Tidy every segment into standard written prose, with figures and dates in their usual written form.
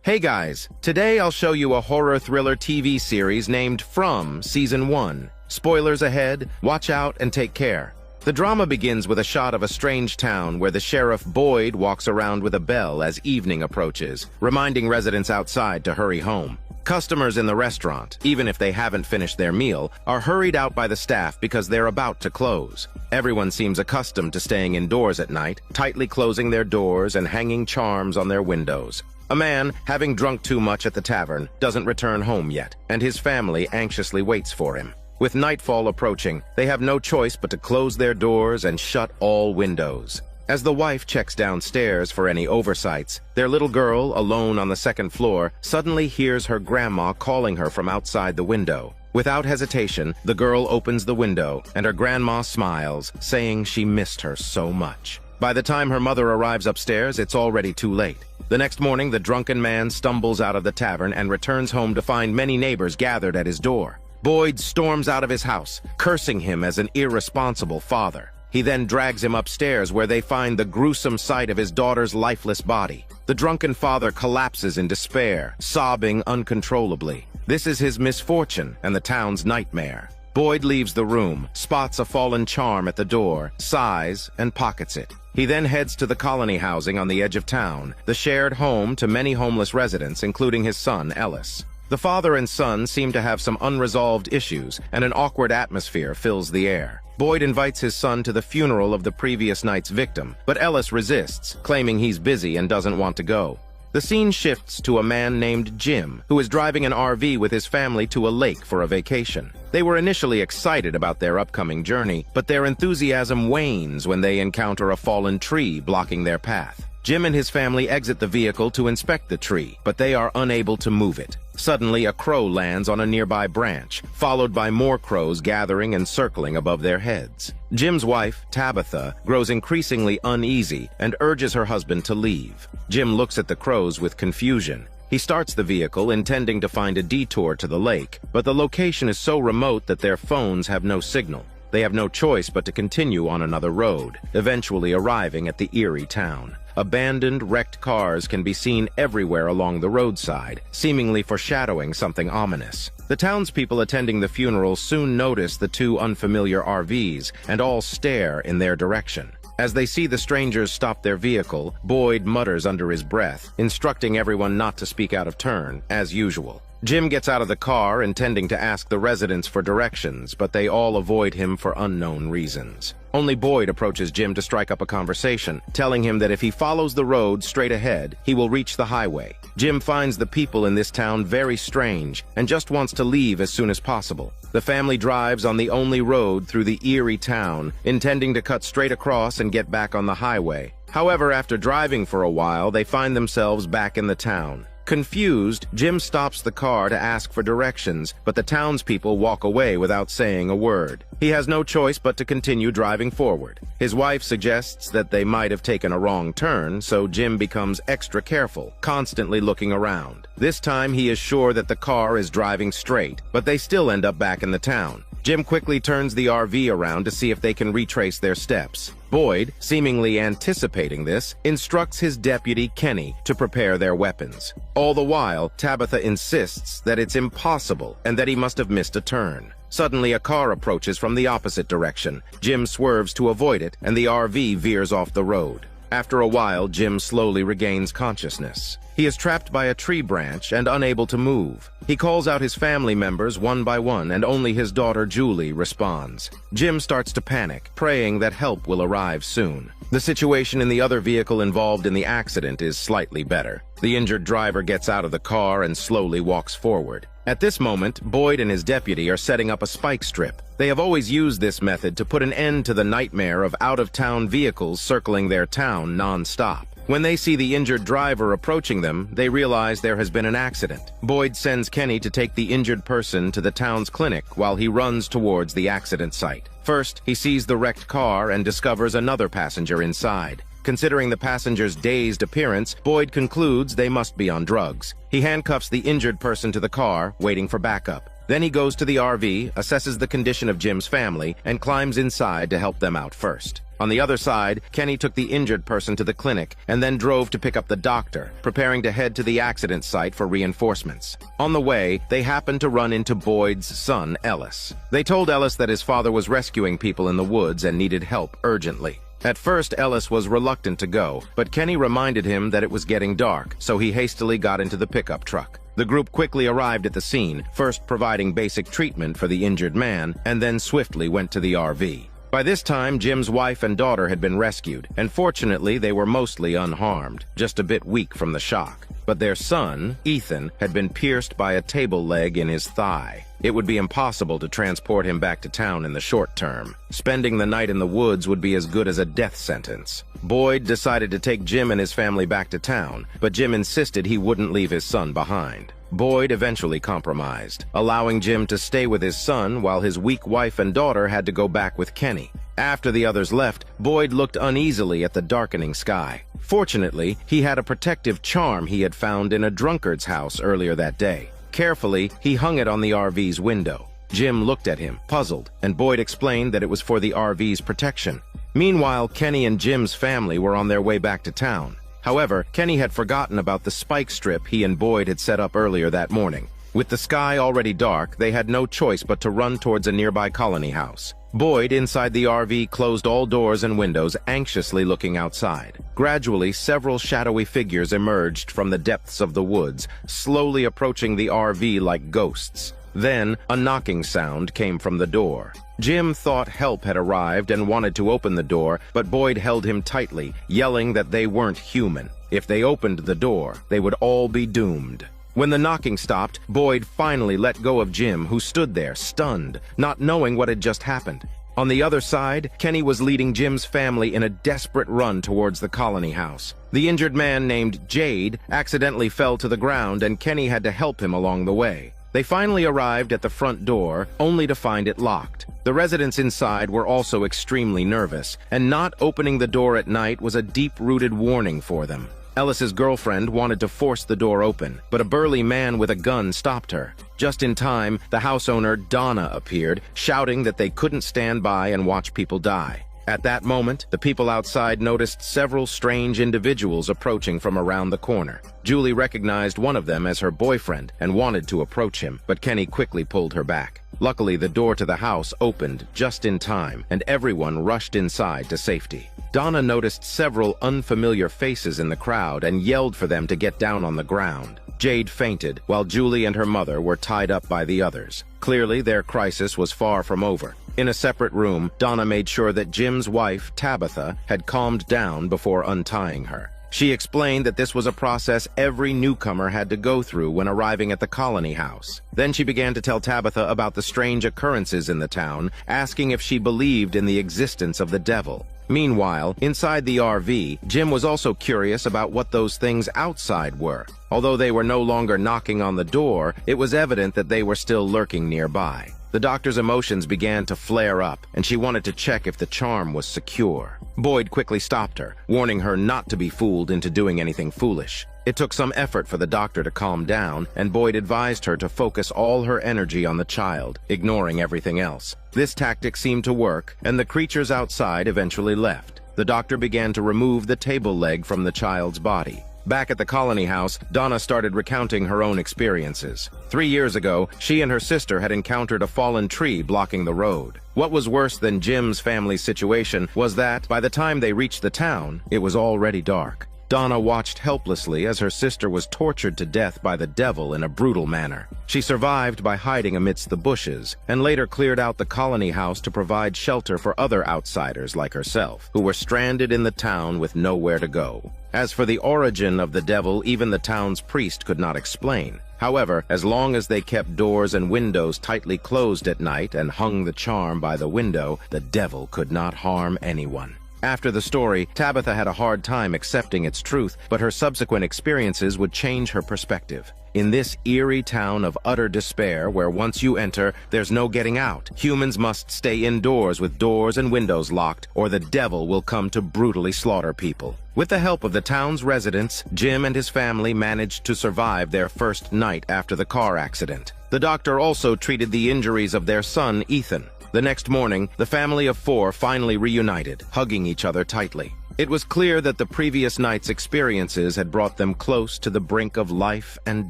Hey guys, today I'll show you a horror thriller TV series named From Season 1. Spoilers ahead, watch out and take care. The drama begins with a shot of a strange town where the sheriff Boyd walks around with a bell as evening approaches, reminding residents outside to hurry home. Customers in the restaurant, even if they haven't finished their meal, are hurried out by the staff because they're about to close. Everyone seems accustomed to staying indoors at night, tightly closing their doors and hanging charms on their windows. A man, having drunk too much at the tavern, doesn't return home yet, and his family anxiously waits for him. With nightfall approaching, they have no choice but to close their doors and shut all windows. As the wife checks downstairs for any oversights, their little girl, alone on the second floor, suddenly hears her grandma calling her from outside the window. Without hesitation, the girl opens the window, and her grandma smiles, saying she missed her so much. By the time her mother arrives upstairs, it's already too late. The next morning, the drunken man stumbles out of the tavern and returns home to find many neighbors gathered at his door. Boyd storms out of his house, cursing him as an irresponsible father. He then drags him upstairs where they find the gruesome sight of his daughter's lifeless body. The drunken father collapses in despair, sobbing uncontrollably. This is his misfortune and the town's nightmare. Boyd leaves the room, spots a fallen charm at the door, sighs, and pockets it. He then heads to the colony housing on the edge of town, the shared home to many homeless residents, including his son, Ellis. The father and son seem to have some unresolved issues, and an awkward atmosphere fills the air. Boyd invites his son to the funeral of the previous night's victim, but Ellis resists, claiming he's busy and doesn't want to go. The scene shifts to a man named Jim, who is driving an RV with his family to a lake for a vacation. They were initially excited about their upcoming journey, but their enthusiasm wanes when they encounter a fallen tree blocking their path. Jim and his family exit the vehicle to inspect the tree, but they are unable to move it. Suddenly, a crow lands on a nearby branch, followed by more crows gathering and circling above their heads. Jim's wife, Tabitha, grows increasingly uneasy and urges her husband to leave. Jim looks at the crows with confusion. He starts the vehicle, intending to find a detour to the lake, but the location is so remote that their phones have no signal. They have no choice but to continue on another road, eventually arriving at the eerie town. Abandoned, wrecked cars can be seen everywhere along the roadside, seemingly foreshadowing something ominous. The townspeople attending the funeral soon notice the two unfamiliar RVs and all stare in their direction. As they see the strangers stop their vehicle, Boyd mutters under his breath, instructing everyone not to speak out of turn, as usual. Jim gets out of the car, intending to ask the residents for directions, but they all avoid him for unknown reasons. Only Boyd approaches Jim to strike up a conversation, telling him that if he follows the road straight ahead, he will reach the highway. Jim finds the people in this town very strange and just wants to leave as soon as possible. The family drives on the only road through the eerie town, intending to cut straight across and get back on the highway. However, after driving for a while, they find themselves back in the town. Confused, Jim stops the car to ask for directions, but the townspeople walk away without saying a word. He has no choice but to continue driving forward. His wife suggests that they might have taken a wrong turn, so Jim becomes extra careful, constantly looking around. This time he is sure that the car is driving straight, but they still end up back in the town. Jim quickly turns the RV around to see if they can retrace their steps. Boyd, seemingly anticipating this, instructs his deputy, Kenny, to prepare their weapons. All the while, Tabitha insists that it's impossible and that he must have missed a turn. Suddenly, a car approaches from the opposite direction. Jim swerves to avoid it, and the RV veers off the road. After a while, Jim slowly regains consciousness. He is trapped by a tree branch and unable to move. He calls out his family members one by one, and only his daughter Julie responds. Jim starts to panic, praying that help will arrive soon. The situation in the other vehicle involved in the accident is slightly better. The injured driver gets out of the car and slowly walks forward. At this moment, Boyd and his deputy are setting up a spike strip. They have always used this method to put an end to the nightmare of out-of-town vehicles circling their town non-stop. When they see the injured driver approaching them, they realize there has been an accident. Boyd sends Kenny to take the injured person to the town's clinic while he runs towards the accident site. First, he sees the wrecked car and discovers another passenger inside. Considering the passenger's dazed appearance, Boyd concludes they must be on drugs. He handcuffs the injured person to the car, waiting for backup. Then he goes to the RV, assesses the condition of Jim's family, and climbs inside to help them out first. On the other side, Kenny took the injured person to the clinic and then drove to pick up the doctor, preparing to head to the accident site for reinforcements. On the way, they happened to run into Boyd's son, Ellis. They told Ellis that his father was rescuing people in the woods and needed help urgently. At first, Ellis was reluctant to go, but Kenny reminded him that it was getting dark, so he hastily got into the pickup truck. The group quickly arrived at the scene, first providing basic treatment for the injured man, and then swiftly went to the RV. By this time, Jim's wife and daughter had been rescued, and fortunately they were mostly unharmed, just a bit weak from the shock. But their son, Ethan, had been pierced by a table leg in his thigh. It would be impossible to transport him back to town in the short term. Spending the night in the woods would be as good as a death sentence. Boyd decided to take Jim and his family back to town, but Jim insisted he wouldn't leave his son behind. Boyd eventually compromised, allowing Jim to stay with his son while his weak wife and daughter had to go back with Kenny. After the others left, Boyd looked uneasily at the darkening sky. Fortunately, he had a protective charm he had found in a drunkard's house earlier that day. Carefully, he hung it on the RV's window. Jim looked at him, puzzled, and Boyd explained that it was for the RV's protection. Meanwhile, Kenny and Jim's family were on their way back to town. However, Kenny had forgotten about the spike strip he and Boyd had set up earlier that morning. With the sky already dark, they had no choice but to run towards a nearby colony house. Boyd, inside the RV, closed all doors and windows, anxiously looking outside. Gradually, several shadowy figures emerged from the depths of the woods, slowly approaching the RV like ghosts. Then, a knocking sound came from the door. Jim thought help had arrived and wanted to open the door, but Boyd held him tightly, yelling that they weren't human. If they opened the door, they would all be doomed. When the knocking stopped, Boyd finally let go of Jim, who stood there, stunned, not knowing what had just happened. On the other side, Kenny was leading Jim's family in a desperate run towards the colony house. The injured man named Jade accidentally fell to the ground, and Kenny had to help him along the way. They finally arrived at the front door, only to find it locked. The residents inside were also extremely nervous, and not opening the door at night was a deep-rooted warning for them. Ellis's girlfriend wanted to force the door open, but a burly man with a gun stopped her. Just in time, the house owner, Donna, appeared, shouting that they couldn't stand by and watch people die. At that moment, the people outside noticed several strange individuals approaching from around the corner. Julie recognized one of them as her boyfriend and wanted to approach him, but Kenny quickly pulled her back. Luckily, the door to the house opened just in time, and everyone rushed inside to safety. Donna noticed several unfamiliar faces in the crowd and yelled for them to get down on the ground. Jade fainted, while Julie and her mother were tied up by the others. Clearly, their crisis was far from over. In a separate room, Donna made sure that Jim's wife, Tabitha, had calmed down before untying her. She explained that this was a process every newcomer had to go through when arriving at the colony house. Then she began to tell Tabitha about the strange occurrences in the town, asking if she believed in the existence of the devil. Meanwhile, inside the RV, Jim was also curious about what those things outside were. Although they were no longer knocking on the door, it was evident that they were still lurking nearby. The doctor's emotions began to flare up, and she wanted to check if the charm was secure. Boyd quickly stopped her, warning her not to be fooled into doing anything foolish. It took some effort for the doctor to calm down, and Boyd advised her to focus all her energy on the child, ignoring everything else. This tactic seemed to work, and the creatures outside eventually left. The doctor began to remove the table leg from the child's body. Back at the colony house, Donna started recounting her own experiences. 3 years ago, she and her sister had encountered a fallen tree blocking the road. What was worse than Jim's family's situation was that, by the time they reached the town, it was already dark. Donna watched helplessly as her sister was tortured to death by the devil in a brutal manner. She survived by hiding amidst the bushes, and later cleared out the colony house to provide shelter for other outsiders like herself, who were stranded in the town with nowhere to go. As for the origin of the devil, even the town's priest could not explain. However, as long as they kept doors and windows tightly closed at night and hung the charm by the window, the devil could not harm anyone. After the story, Tabitha had a hard time accepting its truth, but her subsequent experiences would change her perspective. In this eerie town of utter despair, where once you enter, there's no getting out, humans must stay indoors with doors and windows locked, or the devil will come to brutally slaughter people. With the help of the town's residents, Jim and his family managed to survive their first night after the car accident. The doctor also treated the injuries of their son, Ethan. The next morning, the family of 4 finally reunited, hugging each other tightly. It was clear that the previous night's experiences had brought them close to the brink of life and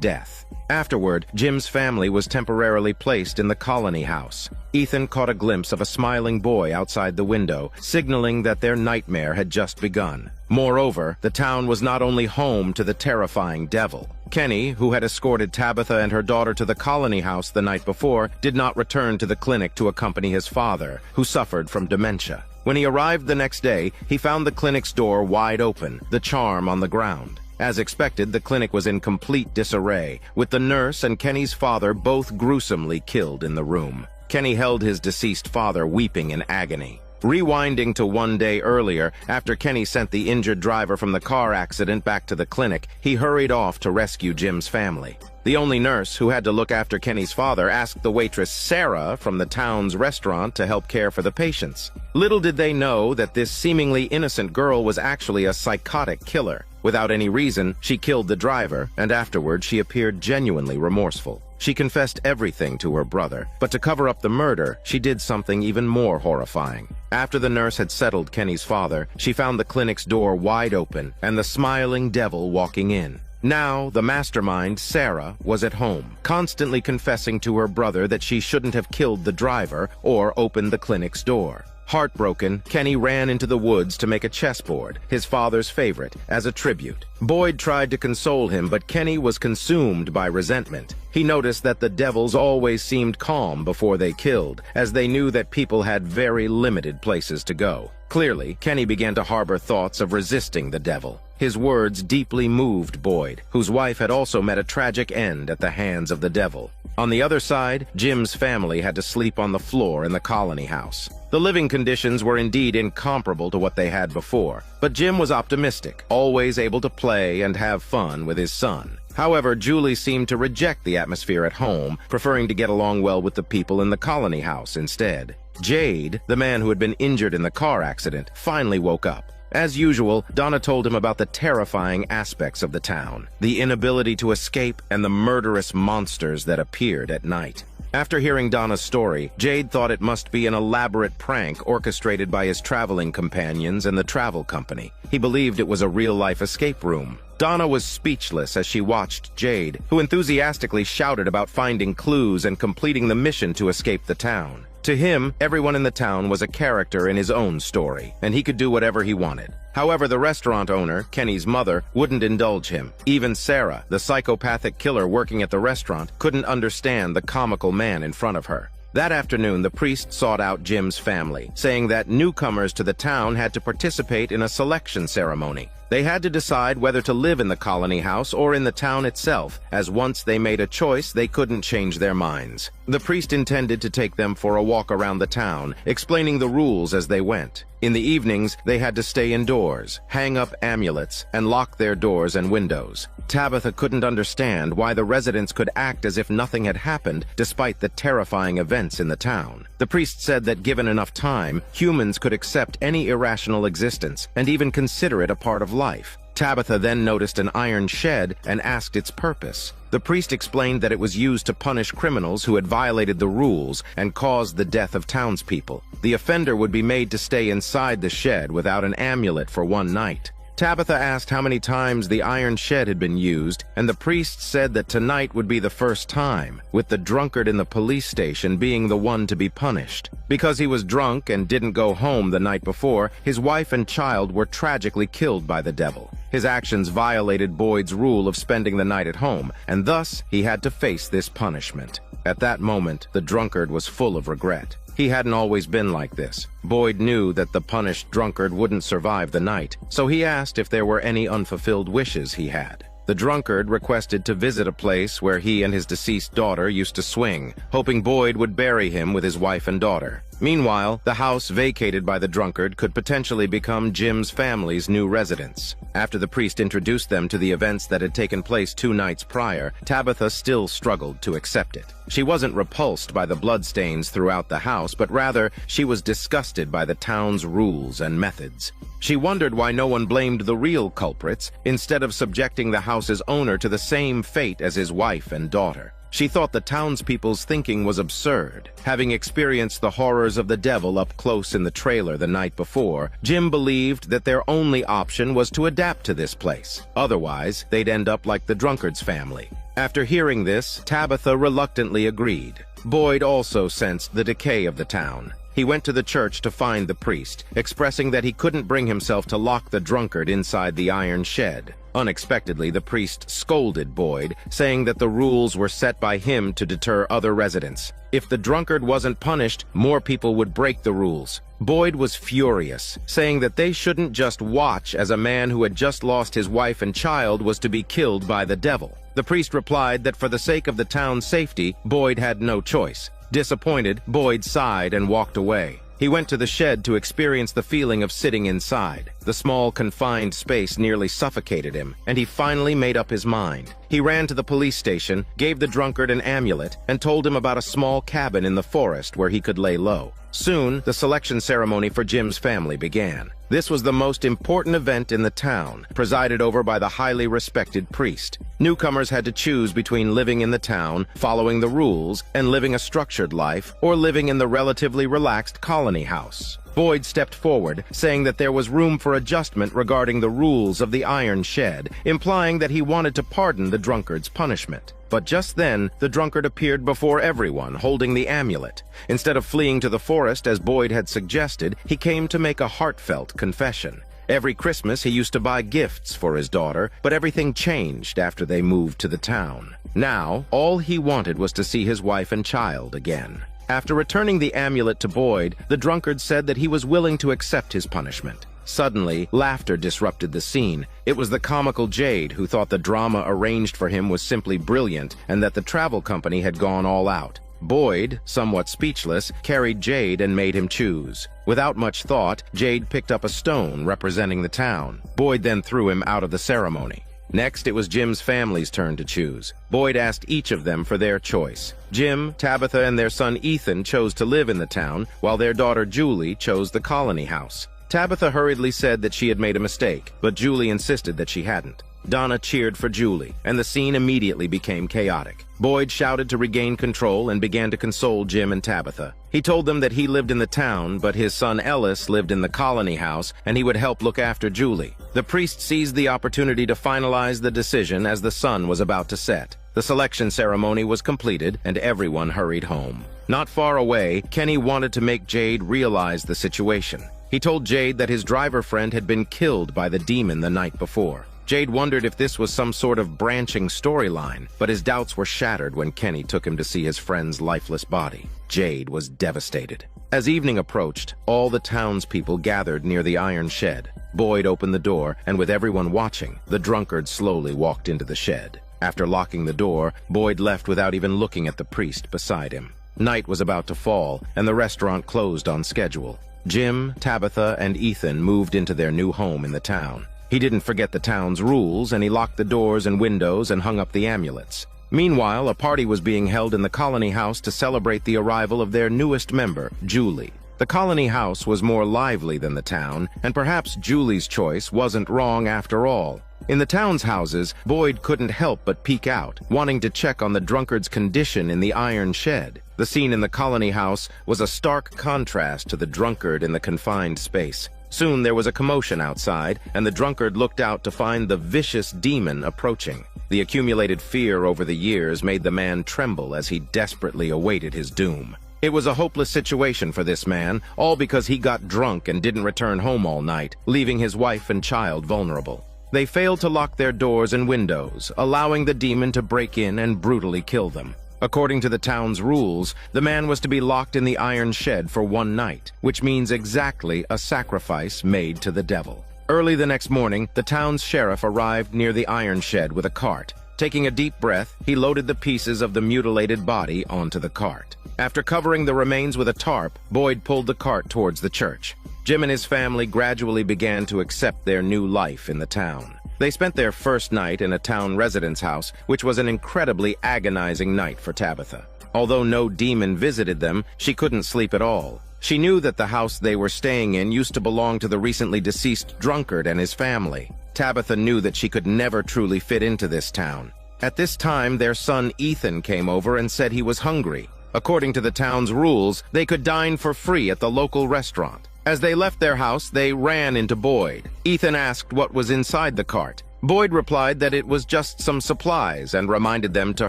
death. Afterward, Jim's family was temporarily placed in the colony house. Ethan caught a glimpse of a smiling boy outside the window, signaling that their nightmare had just begun. Moreover, the town was not only home to the terrifying devil. Kenny, who had escorted Tabitha and her daughter to the colony house the night before, did not return to the clinic to accompany his father, who suffered from dementia. When he arrived the next day, he found the clinic's door wide open, the charm on the ground. As expected, the clinic was in complete disarray, with the nurse and Kenny's father both gruesomely killed in the room. Kenny held his deceased father weeping in agony. Rewinding to one day earlier, after Kenny sent the injured driver from the car accident back to the clinic, he hurried off to rescue Jim's family. The only nurse who had to look after Kenny's father asked the waitress Sarah from the town's restaurant to help care for the patients. Little did they know that this seemingly innocent girl was actually a psychotic killer. Without any reason, she killed the driver, and afterward she appeared genuinely remorseful. She confessed everything to her brother, but to cover up the murder, she did something even more horrifying. After the nurse had settled Kenny's father, she found the clinic's door wide open and the smiling devil walking in. Now, the mastermind, Sarah, was at home, constantly confessing to her brother that she shouldn't have killed the driver or opened the clinic's door. Heartbroken, Kenny ran into the woods to make a chessboard, his father's favorite, as a tribute. Boyd tried to console him, but Kenny was consumed by resentment. He noticed that the devils always seemed calm before they killed, as they knew that people had very limited places to go. Clearly, Kenny began to harbor thoughts of resisting the devil. His words deeply moved Boyd, whose wife had also met a tragic end at the hands of the devil. On the other side, Jim's family had to sleep on the floor in the colony house. The living conditions were indeed incomparable to what they had before, but Jim was optimistic, always able to play and have fun with his son. However, Julie seemed to reject the atmosphere at home, preferring to get along well with the people in the colony house instead. Jade, the man who had been injured in the car accident, finally woke up. As usual, Donna told him about the terrifying aspects of the town, the inability to escape, and the murderous monsters that appeared at night. After hearing Donna's story, Jade thought it must be an elaborate prank orchestrated by his traveling companions and the travel company. He believed it was a real-life escape room. Donna was speechless as she watched Jade, who enthusiastically shouted about finding clues and completing the mission to escape the town. To him, everyone in the town was a character in his own story, and he could do whatever he wanted. However, the restaurant owner, Kenny's mother, wouldn't indulge him. Even Sarah, the psychopathic killer working at the restaurant, couldn't understand the comical man in front of her. That afternoon, the priest sought out Jim's family, saying that newcomers to the town had to participate in a selection ceremony. They had to decide whether to live in the colony house or in the town itself, as once they made a choice, they couldn't change their minds. The priest intended to take them for a walk around the town, explaining the rules as they went. In the evenings, they had to stay indoors, hang up amulets, and lock their doors and windows. Tabitha couldn't understand why the residents could act as if nothing had happened despite the terrifying events in the town. The priest said that given enough time, humans could accept any irrational existence and even consider it a part of life. Tabitha then noticed an iron shed and asked its purpose. The priest explained that it was used to punish criminals who had violated the rules and caused the death of townspeople. The offender would be made to stay inside the shed without an amulet for one night. Tabitha asked how many times the iron shed had been used, and the priest said that tonight would be the first time, with the drunkard in the police station being the one to be punished. Because he was drunk and didn't go home the night before, his wife and child were tragically killed by the devil. His actions violated Boyd's rule of spending the night at home, and thus he had to face this punishment. At that moment, the drunkard was full of regret. He hadn't always been like this. Boyd knew that the punished drunkard wouldn't survive the night, so he asked if there were any unfulfilled wishes he had. The drunkard requested to visit a place where he and his deceased daughter used to swing, hoping Boyd would bury him with his wife and daughter. Meanwhile, the house vacated by the drunkard could potentially become Jim's family's new residence. After the priest introduced them to the events that had taken place 2 nights prior, Tabitha still struggled to accept it. She wasn't repulsed by the bloodstains throughout the house, but rather she was disgusted by the town's rules and methods. She wondered why no one blamed the real culprits, instead of subjecting the house's owner to the same fate as his wife and daughter. She thought the townspeople's thinking was absurd. Having experienced the horrors of the devil up close in the trailer the night before, Jim believed that their only option was to adapt to this place. Otherwise, they'd end up like the drunkard's family. After hearing this, Tabitha reluctantly agreed. Boyd also sensed the decay of the town. He went to the church to find the priest, expressing that he couldn't bring himself to lock the drunkard inside the iron shed. Unexpectedly, the priest scolded Boyd, saying that the rules were set by him to deter other residents. If the drunkard wasn't punished, more people would break the rules. Boyd was furious, saying that they shouldn't just watch as a man who had just lost his wife and child was to be killed by the devil. The priest replied that for the sake of the town's safety, Boyd had no choice. Disappointed, Boyd sighed and walked away. He went to the shed to experience the feeling of sitting inside. The small, confined space nearly suffocated him, and he finally made up his mind. He ran to the police station, gave the drunkard an amulet, and told him about a small cabin in the forest where he could lay low. Soon, the selection ceremony for Jim's family began. This was the most important event in the town, presided over by the highly respected priest. Newcomers had to choose between living in the town, following the rules, and living a structured life, or living in the relatively relaxed colony house. Boyd stepped forward, saying that there was room for adjustment regarding the rules of the iron shed, implying that he wanted to pardon the drunkard's punishment. But just then, the drunkard appeared before everyone, holding the amulet. Instead of fleeing to the forest as Boyd had suggested, he came to make a heartfelt confession. Every Christmas he used to buy gifts for his daughter, but everything changed after they moved to the town. Now, all he wanted was to see his wife and child again. After returning the amulet to Boyd, the drunkard said that he was willing to accept his punishment. Suddenly, laughter disrupted the scene. It was the comical Jade who thought the drama arranged for him was simply brilliant and that the travel company had gone all out. Boyd, somewhat speechless, carried Jade and made him choose. Without much thought, Jade picked up a stone representing the town. Boyd then threw him out of the ceremony. Next, it was Jim's family's turn to choose. Boyd asked each of them for their choice. Jim, Tabitha, and their son Ethan chose to live in the town, while their daughter Julie chose the colony house. Tabitha hurriedly said that she had made a mistake, but Julie insisted that she hadn't. Donna cheered for Julie, and the scene immediately became chaotic. Boyd shouted to regain control and began to console Jim and Tabitha. He told them that he lived in the town, but his son Ellis lived in the colony house, and he would help look after Julie. The priest seized the opportunity to finalize the decision as the sun was about to set. The selection ceremony was completed, and everyone hurried home. Not far away, Kenny wanted to make Jade realize the situation. He told Jade that his driver friend had been killed by the demon the night before. Jade wondered if this was some sort of branching storyline, but his doubts were shattered when Kenny took him to see his friend's lifeless body. Jade was devastated. As evening approached, all the townspeople gathered near the iron shed. Boyd opened the door, and with everyone watching, the drunkard slowly walked into the shed. After locking the door, Boyd left without even looking at the priest beside him. Night was about to fall, and the restaurant closed on schedule. Jim, Tabitha, and Ethan moved into their new home in the town. He didn't forget the town's rules, and he locked the doors and windows and hung up the amulets. Meanwhile, a party was being held in the colony house to celebrate the arrival of their newest member, Julie. The colony house was more lively than the town, and perhaps Julie's choice wasn't wrong after all. In the town's houses, Boyd couldn't help but peek out, wanting to check on the drunkard's condition in the iron shed. The scene in the colony house was a stark contrast to the drunkard in the confined space. Soon there was a commotion outside, and the drunkard looked out to find the vicious demon approaching. The accumulated fear over the years made the man tremble as he desperately awaited his doom. It was a hopeless situation for this man, all because he got drunk and didn't return home all night, leaving his wife and child vulnerable. They failed to lock their doors and windows, allowing the demon to break in and brutally kill them. According to the town's rules, the man was to be locked in the iron shed for 1 night, which means exactly a sacrifice made to the devil. Early the next morning, the town's sheriff arrived near the iron shed with a cart. Taking a deep breath, he loaded the pieces of the mutilated body onto the cart. After covering the remains with a tarp, Boyd pulled the cart towards the church. Jim and his family gradually began to accept their new life in the town. They spent their first night in a town residence house, which was an incredibly agonizing night for Tabitha. Although no demon visited them, she couldn't sleep at all. She knew that the house they were staying in used to belong to the recently deceased drunkard and his family. Tabitha knew that she could never truly fit into this town. At this time, their son Ethan came over and said he was hungry. According to the town's rules, they could dine for free at the local restaurant. As they left their house, they ran into Boyd. Ethan asked what was inside the cart. Boyd replied that it was just some supplies and reminded them to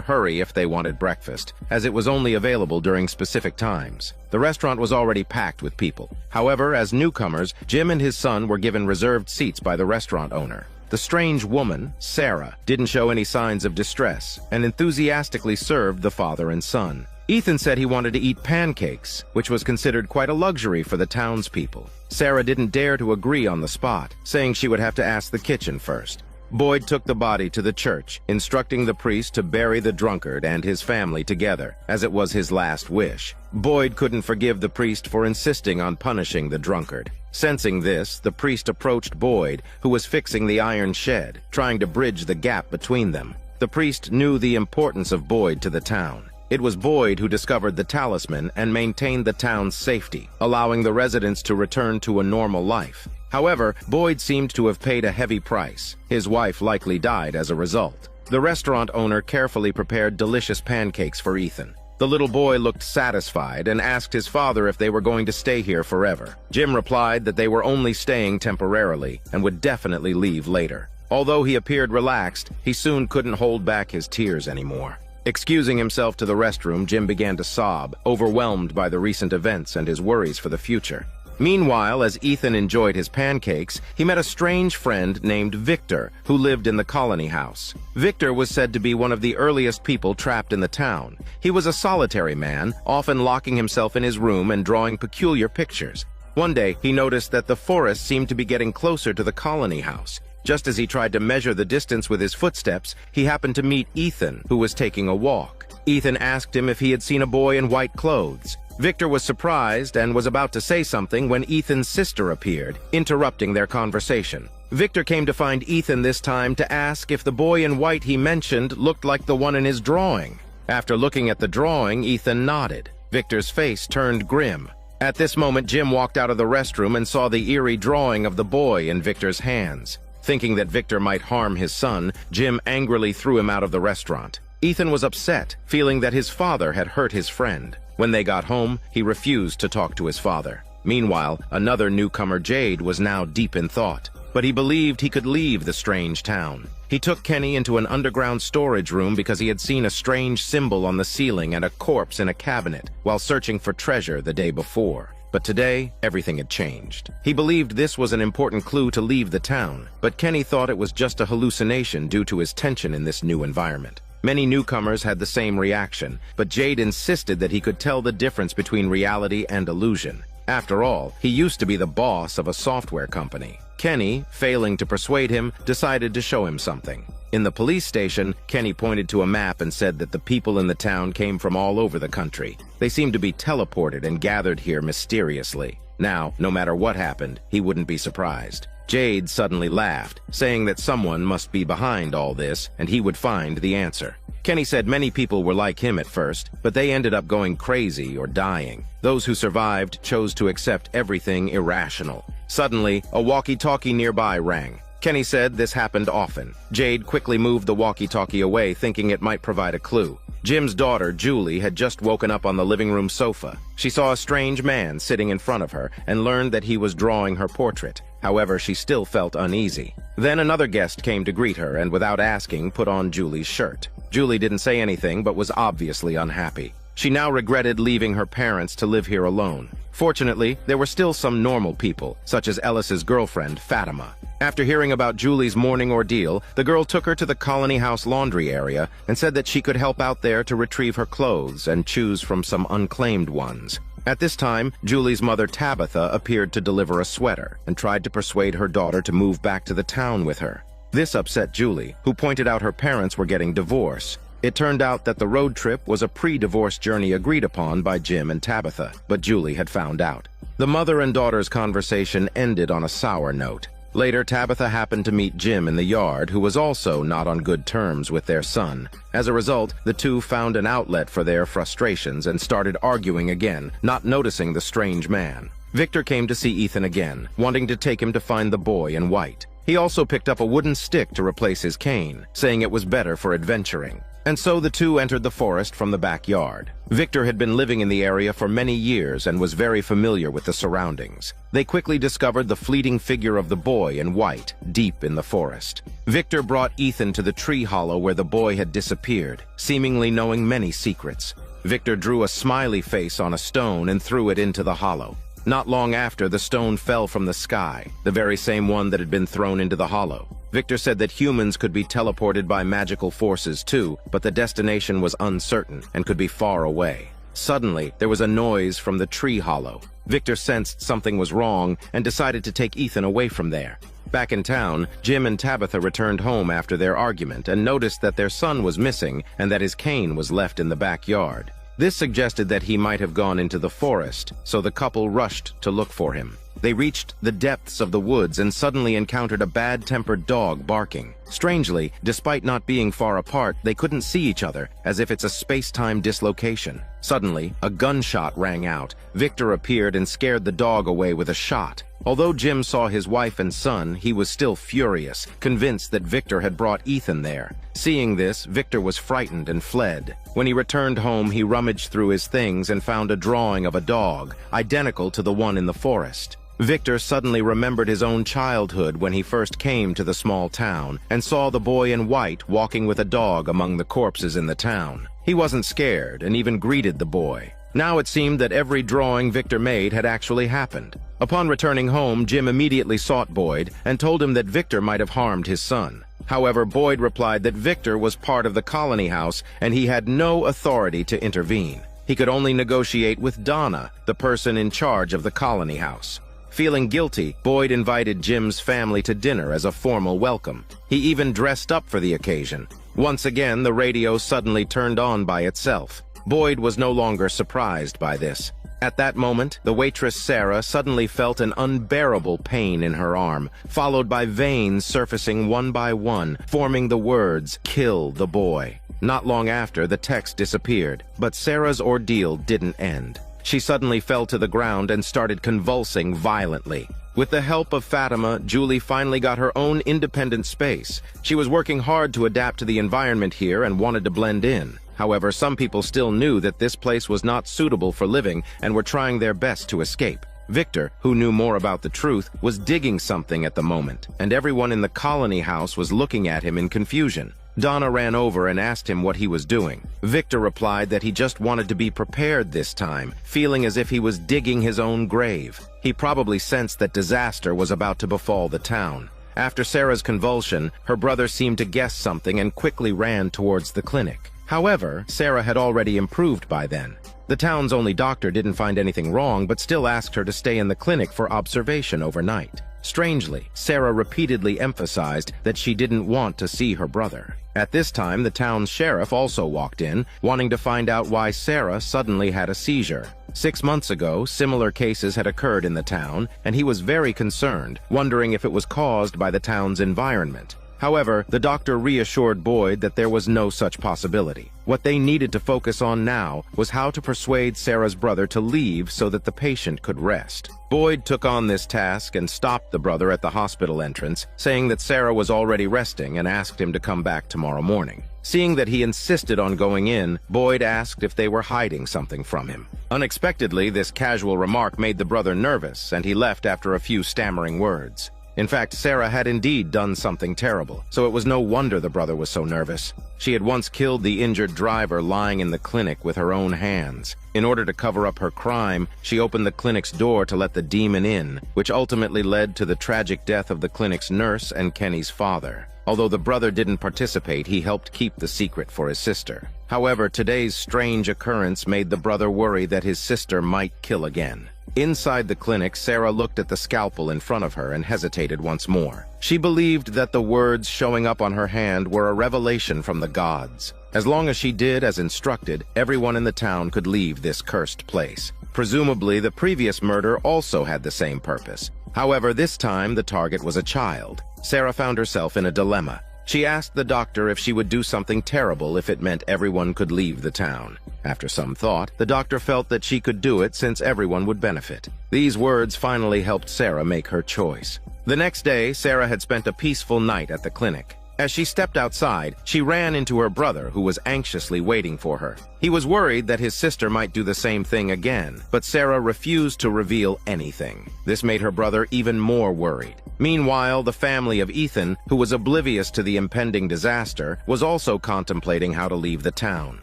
hurry if they wanted breakfast, as it was only available during specific times. The restaurant was already packed with people. However, as newcomers, Jim and his son were given reserved seats by the restaurant owner. The strange woman, Sarah, didn't show any signs of distress and enthusiastically served the father and son. Ethan said he wanted to eat pancakes, which was considered quite a luxury for the townspeople. Sarah didn't dare to agree on the spot, saying she would have to ask the kitchen first. Boyd took the body to the church, instructing the priest to bury the drunkard and his family together, as it was his last wish. Boyd couldn't forgive the priest for insisting on punishing the drunkard. Sensing this, the priest approached Boyd, who was fixing the iron shed, trying to bridge the gap between them. The priest knew the importance of Boyd to the town. It was Boyd who discovered the talisman and maintained the town's safety, allowing the residents to return to a normal life. However, Boyd seemed to have paid a heavy price. His wife likely died as a result. The restaurant owner carefully prepared delicious pancakes for Ethan. The little boy looked satisfied and asked his father if they were going to stay here forever. Jim replied that they were only staying temporarily and would definitely leave later. Although he appeared relaxed, he soon couldn't hold back his tears anymore. Excusing himself to the restroom, Jim began to sob, overwhelmed by the recent events and his worries for the future. Meanwhile, as Ethan enjoyed his pancakes, he met a strange friend named Victor, who lived in the colony house. Victor was said to be one of the earliest people trapped in the town. He was a solitary man, often locking himself in his room and drawing peculiar pictures. One day, he noticed that the forest seemed to be getting closer to the colony house. Just as he tried to measure the distance with his footsteps, he happened to meet Ethan, who was taking a walk. Ethan asked him if he had seen a boy in white clothes. Victor was surprised and was about to say something when Ethan's sister appeared, interrupting their conversation. Victor came to find Ethan this time to ask if the boy in white he mentioned looked like the one in his drawing. After looking at the drawing, Ethan nodded. Victor's face turned grim. At this moment, Jim walked out of the restroom and saw the eerie drawing of the boy in Victor's hands. Thinking that Victor might harm his son, Jim angrily threw him out of the restaurant. Ethan was upset, feeling that his father had hurt his friend. When they got home, he refused to talk to his father. Meanwhile, another newcomer, Jade, was now deep in thought. But he believed he could leave the strange town. He took Kenny into an underground storage room because he had seen a strange symbol on the ceiling and a corpse in a cabinet while searching for treasure the day before. But today, everything had changed. He believed this was an important clue to leave the town, but Kenny thought it was just a hallucination due to his tension in this new environment. Many newcomers had the same reaction, but Jade insisted that he could tell the difference between reality and illusion. After all, he used to be the boss of a software company. Kenny, failing to persuade him, decided to show him something. In the police station, Kenny pointed to a map and said that the people in the town came from all over the country. They seemed to be teleported and gathered here mysteriously. Now, no matter what happened, he wouldn't be surprised. Jade suddenly laughed, saying that someone must be behind all this and he would find the answer. Kenny said many people were like him at first, but they ended up going crazy or dying. Those who survived chose to accept everything irrational. Suddenly, a walkie-talkie nearby rang. Kenny said this happened often. Jade quickly moved the walkie-talkie away, thinking it might provide a clue. Jim's daughter, Julie, had just woken up on the living room sofa. She saw a strange man sitting in front of her and learned that he was drawing her portrait. However, she still felt uneasy. Then another guest came to greet her and, without asking, put on Julie's shirt. Julie didn't say anything but was obviously unhappy. She now regretted leaving her parents to live here alone. Fortunately, there were still some normal people, such as Ellis's girlfriend, Fatima. After hearing about Julie's morning ordeal, the girl took her to the colony house laundry area and said that she could help out there to retrieve her clothes and choose from some unclaimed ones. At this time, Julie's mother, Tabitha, appeared to deliver a sweater and tried to persuade her daughter to move back to the town with her. This upset Julie, who pointed out her parents were getting divorced. It turned out that the road trip was a pre-divorce journey agreed upon by Jim and Tabitha, but Julie had found out. The mother and daughter's conversation ended on a sour note. Later, Tabitha happened to meet Jim in the yard, who was also not on good terms with their son. As a result, the two found an outlet for their frustrations and started arguing again, not noticing the strange man. Victor came to see Ethan again, wanting to take him to find the boy in white. He also picked up a wooden stick to replace his cane, saying it was better for adventuring. And so the two entered the forest from the backyard. Victor had been living in the area for many years and was very familiar with the surroundings. They quickly discovered the fleeting figure of the boy in white, deep in the forest. Victor brought Ethan to the tree hollow where the boy had disappeared, seemingly knowing many secrets. Victor drew a smiley face on a stone and threw it into the hollow. Not long after, the stone fell from the sky, the very same one that had been thrown into the hollow. Victor said that humans could be teleported by magical forces too, but the destination was uncertain and could be far away. Suddenly, there was a noise from the tree hollow. Victor sensed something was wrong and decided to take Ethan away from there. Back in town, Jim and Tabitha returned home after their argument and noticed that their son was missing and that his cane was left in the backyard. This suggested that he might have gone into the forest, so the couple rushed to look for him. They reached the depths of the woods and suddenly encountered a bad-tempered dog barking. Strangely, despite not being far apart, they couldn't see each other, as if it's a space-time dislocation. Suddenly, a gunshot rang out. Victor appeared and scared the dog away with a shot. Although Jim saw his wife and son, he was still furious, convinced that Victor had brought Ethan there. Seeing this, Victor was frightened and fled. When he returned home, he rummaged through his things and found a drawing of a dog, identical to the one in the forest. Victor suddenly remembered his own childhood when he first came to the small town and saw the boy in white walking with a dog among the corpses in the town. He wasn't scared and even greeted the boy. Now it seemed that every drawing Victor made had actually happened. Upon returning home, Jim immediately sought Boyd and told him that Victor might have harmed his son. However, Boyd replied that Victor was part of the colony house and he had no authority to intervene. He could only negotiate with Donna, the person in charge of the colony house. Feeling guilty, Boyd invited Jim's family to dinner as a formal welcome. He even dressed up for the occasion. Once again, the radio suddenly turned on by itself. Boyd was no longer surprised by this. At that moment, the waitress Sarah suddenly felt an unbearable pain in her arm, followed by veins surfacing one by one, forming the words, "Kill the boy." Not long after, the text disappeared, but Sarah's ordeal didn't end. She suddenly fell to the ground and started convulsing violently. With the help of Fatima, Julie finally got her own independent space. She was working hard to adapt to the environment here and wanted to blend in. However, some people still knew that this place was not suitable for living and were trying their best to escape. Victor, who knew more about the truth, was digging something at the moment, and everyone in the colony house was looking at him in confusion. Donna ran over and asked him what he was doing. Victor replied that he just wanted to be prepared this time, feeling as if he was digging his own grave. He probably sensed that disaster was about to befall the town. After Sarah's convulsion, her brother seemed to guess something and quickly ran towards the clinic. However, Sarah had already improved by then. The town's only doctor didn't find anything wrong, but still asked her to stay in the clinic for observation overnight. Strangely, Sarah repeatedly emphasized that she didn't want to see her brother. At this time, the town's sheriff also walked in, wanting to find out why Sarah suddenly had a seizure. 6 months ago, similar cases had occurred in the town, and he was very concerned, wondering if it was caused by the town's environment. However, the doctor reassured Boyd that there was no such possibility. What they needed to focus on now was how to persuade Sarah's brother to leave so that the patient could rest. Boyd took on this task and stopped the brother at the hospital entrance, saying that Sarah was already resting and asked him to come back tomorrow morning. Seeing that he insisted on going in, Boyd asked if they were hiding something from him. Unexpectedly, this casual remark made the brother nervous, and he left after a few stammering words. In fact, Sarah had indeed done something terrible, so it was no wonder the brother was so nervous. She had once killed the injured driver lying in the clinic with her own hands. In order to cover up her crime, she opened the clinic's door to let the demon in, which ultimately led to the tragic death of the clinic's nurse and Kenny's father. Although the brother didn't participate, he helped keep the secret for his sister. However, today's strange occurrence made the brother worry that his sister might kill again. Inside the clinic, Sarah looked at the scalpel in front of her and hesitated once more. She believed that the words showing up on her hand were a revelation from the gods. As long as she did as instructed, everyone in the town could leave this cursed place. Presumably, the previous murder also had the same purpose. However, this time the target was a child. Sarah found herself in a dilemma. She asked the doctor if she would do something terrible if it meant everyone could leave the town. After some thought, the doctor felt that she could do it since everyone would benefit. These words finally helped Sarah make her choice. The next day, Sarah had spent a peaceful night at the clinic. As she stepped outside, she ran into her brother, who was anxiously waiting for her. He was worried that his sister might do the same thing again, but Sarah refused to reveal anything. This made her brother even more worried. Meanwhile, the family of Ethan, who was oblivious to the impending disaster, was also contemplating how to leave the town.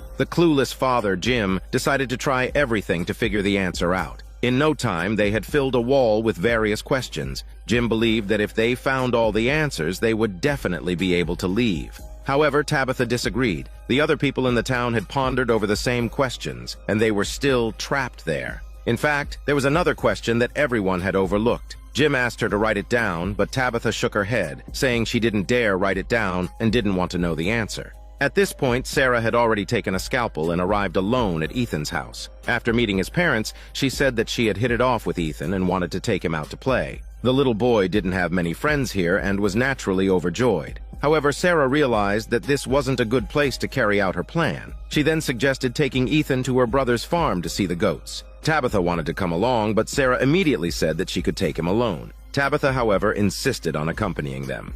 The clueless father, Jim, decided to try everything to figure the answer out. In no time, they had filled a wall with various questions. Jim believed that if they found all the answers, they would definitely be able to leave. However, Tabitha disagreed. The other people in the town had pondered over the same questions, and they were still trapped there. In fact, there was another question that everyone had overlooked. Jim asked her to write it down, but Tabitha shook her head, saying she didn't dare write it down and didn't want to know the answer. At this point, Sarah had already taken a scalpel and arrived alone at Ethan's house. After meeting his parents, she said that she had hit it off with Ethan and wanted to take him out to play. The little boy didn't have many friends here and was naturally overjoyed. However, Sarah realized that this wasn't a good place to carry out her plan. She then suggested taking Ethan to her brother's farm to see the goats. Tabitha wanted to come along, but Sarah immediately said that she could take him alone. Tabitha, however, insisted on accompanying them.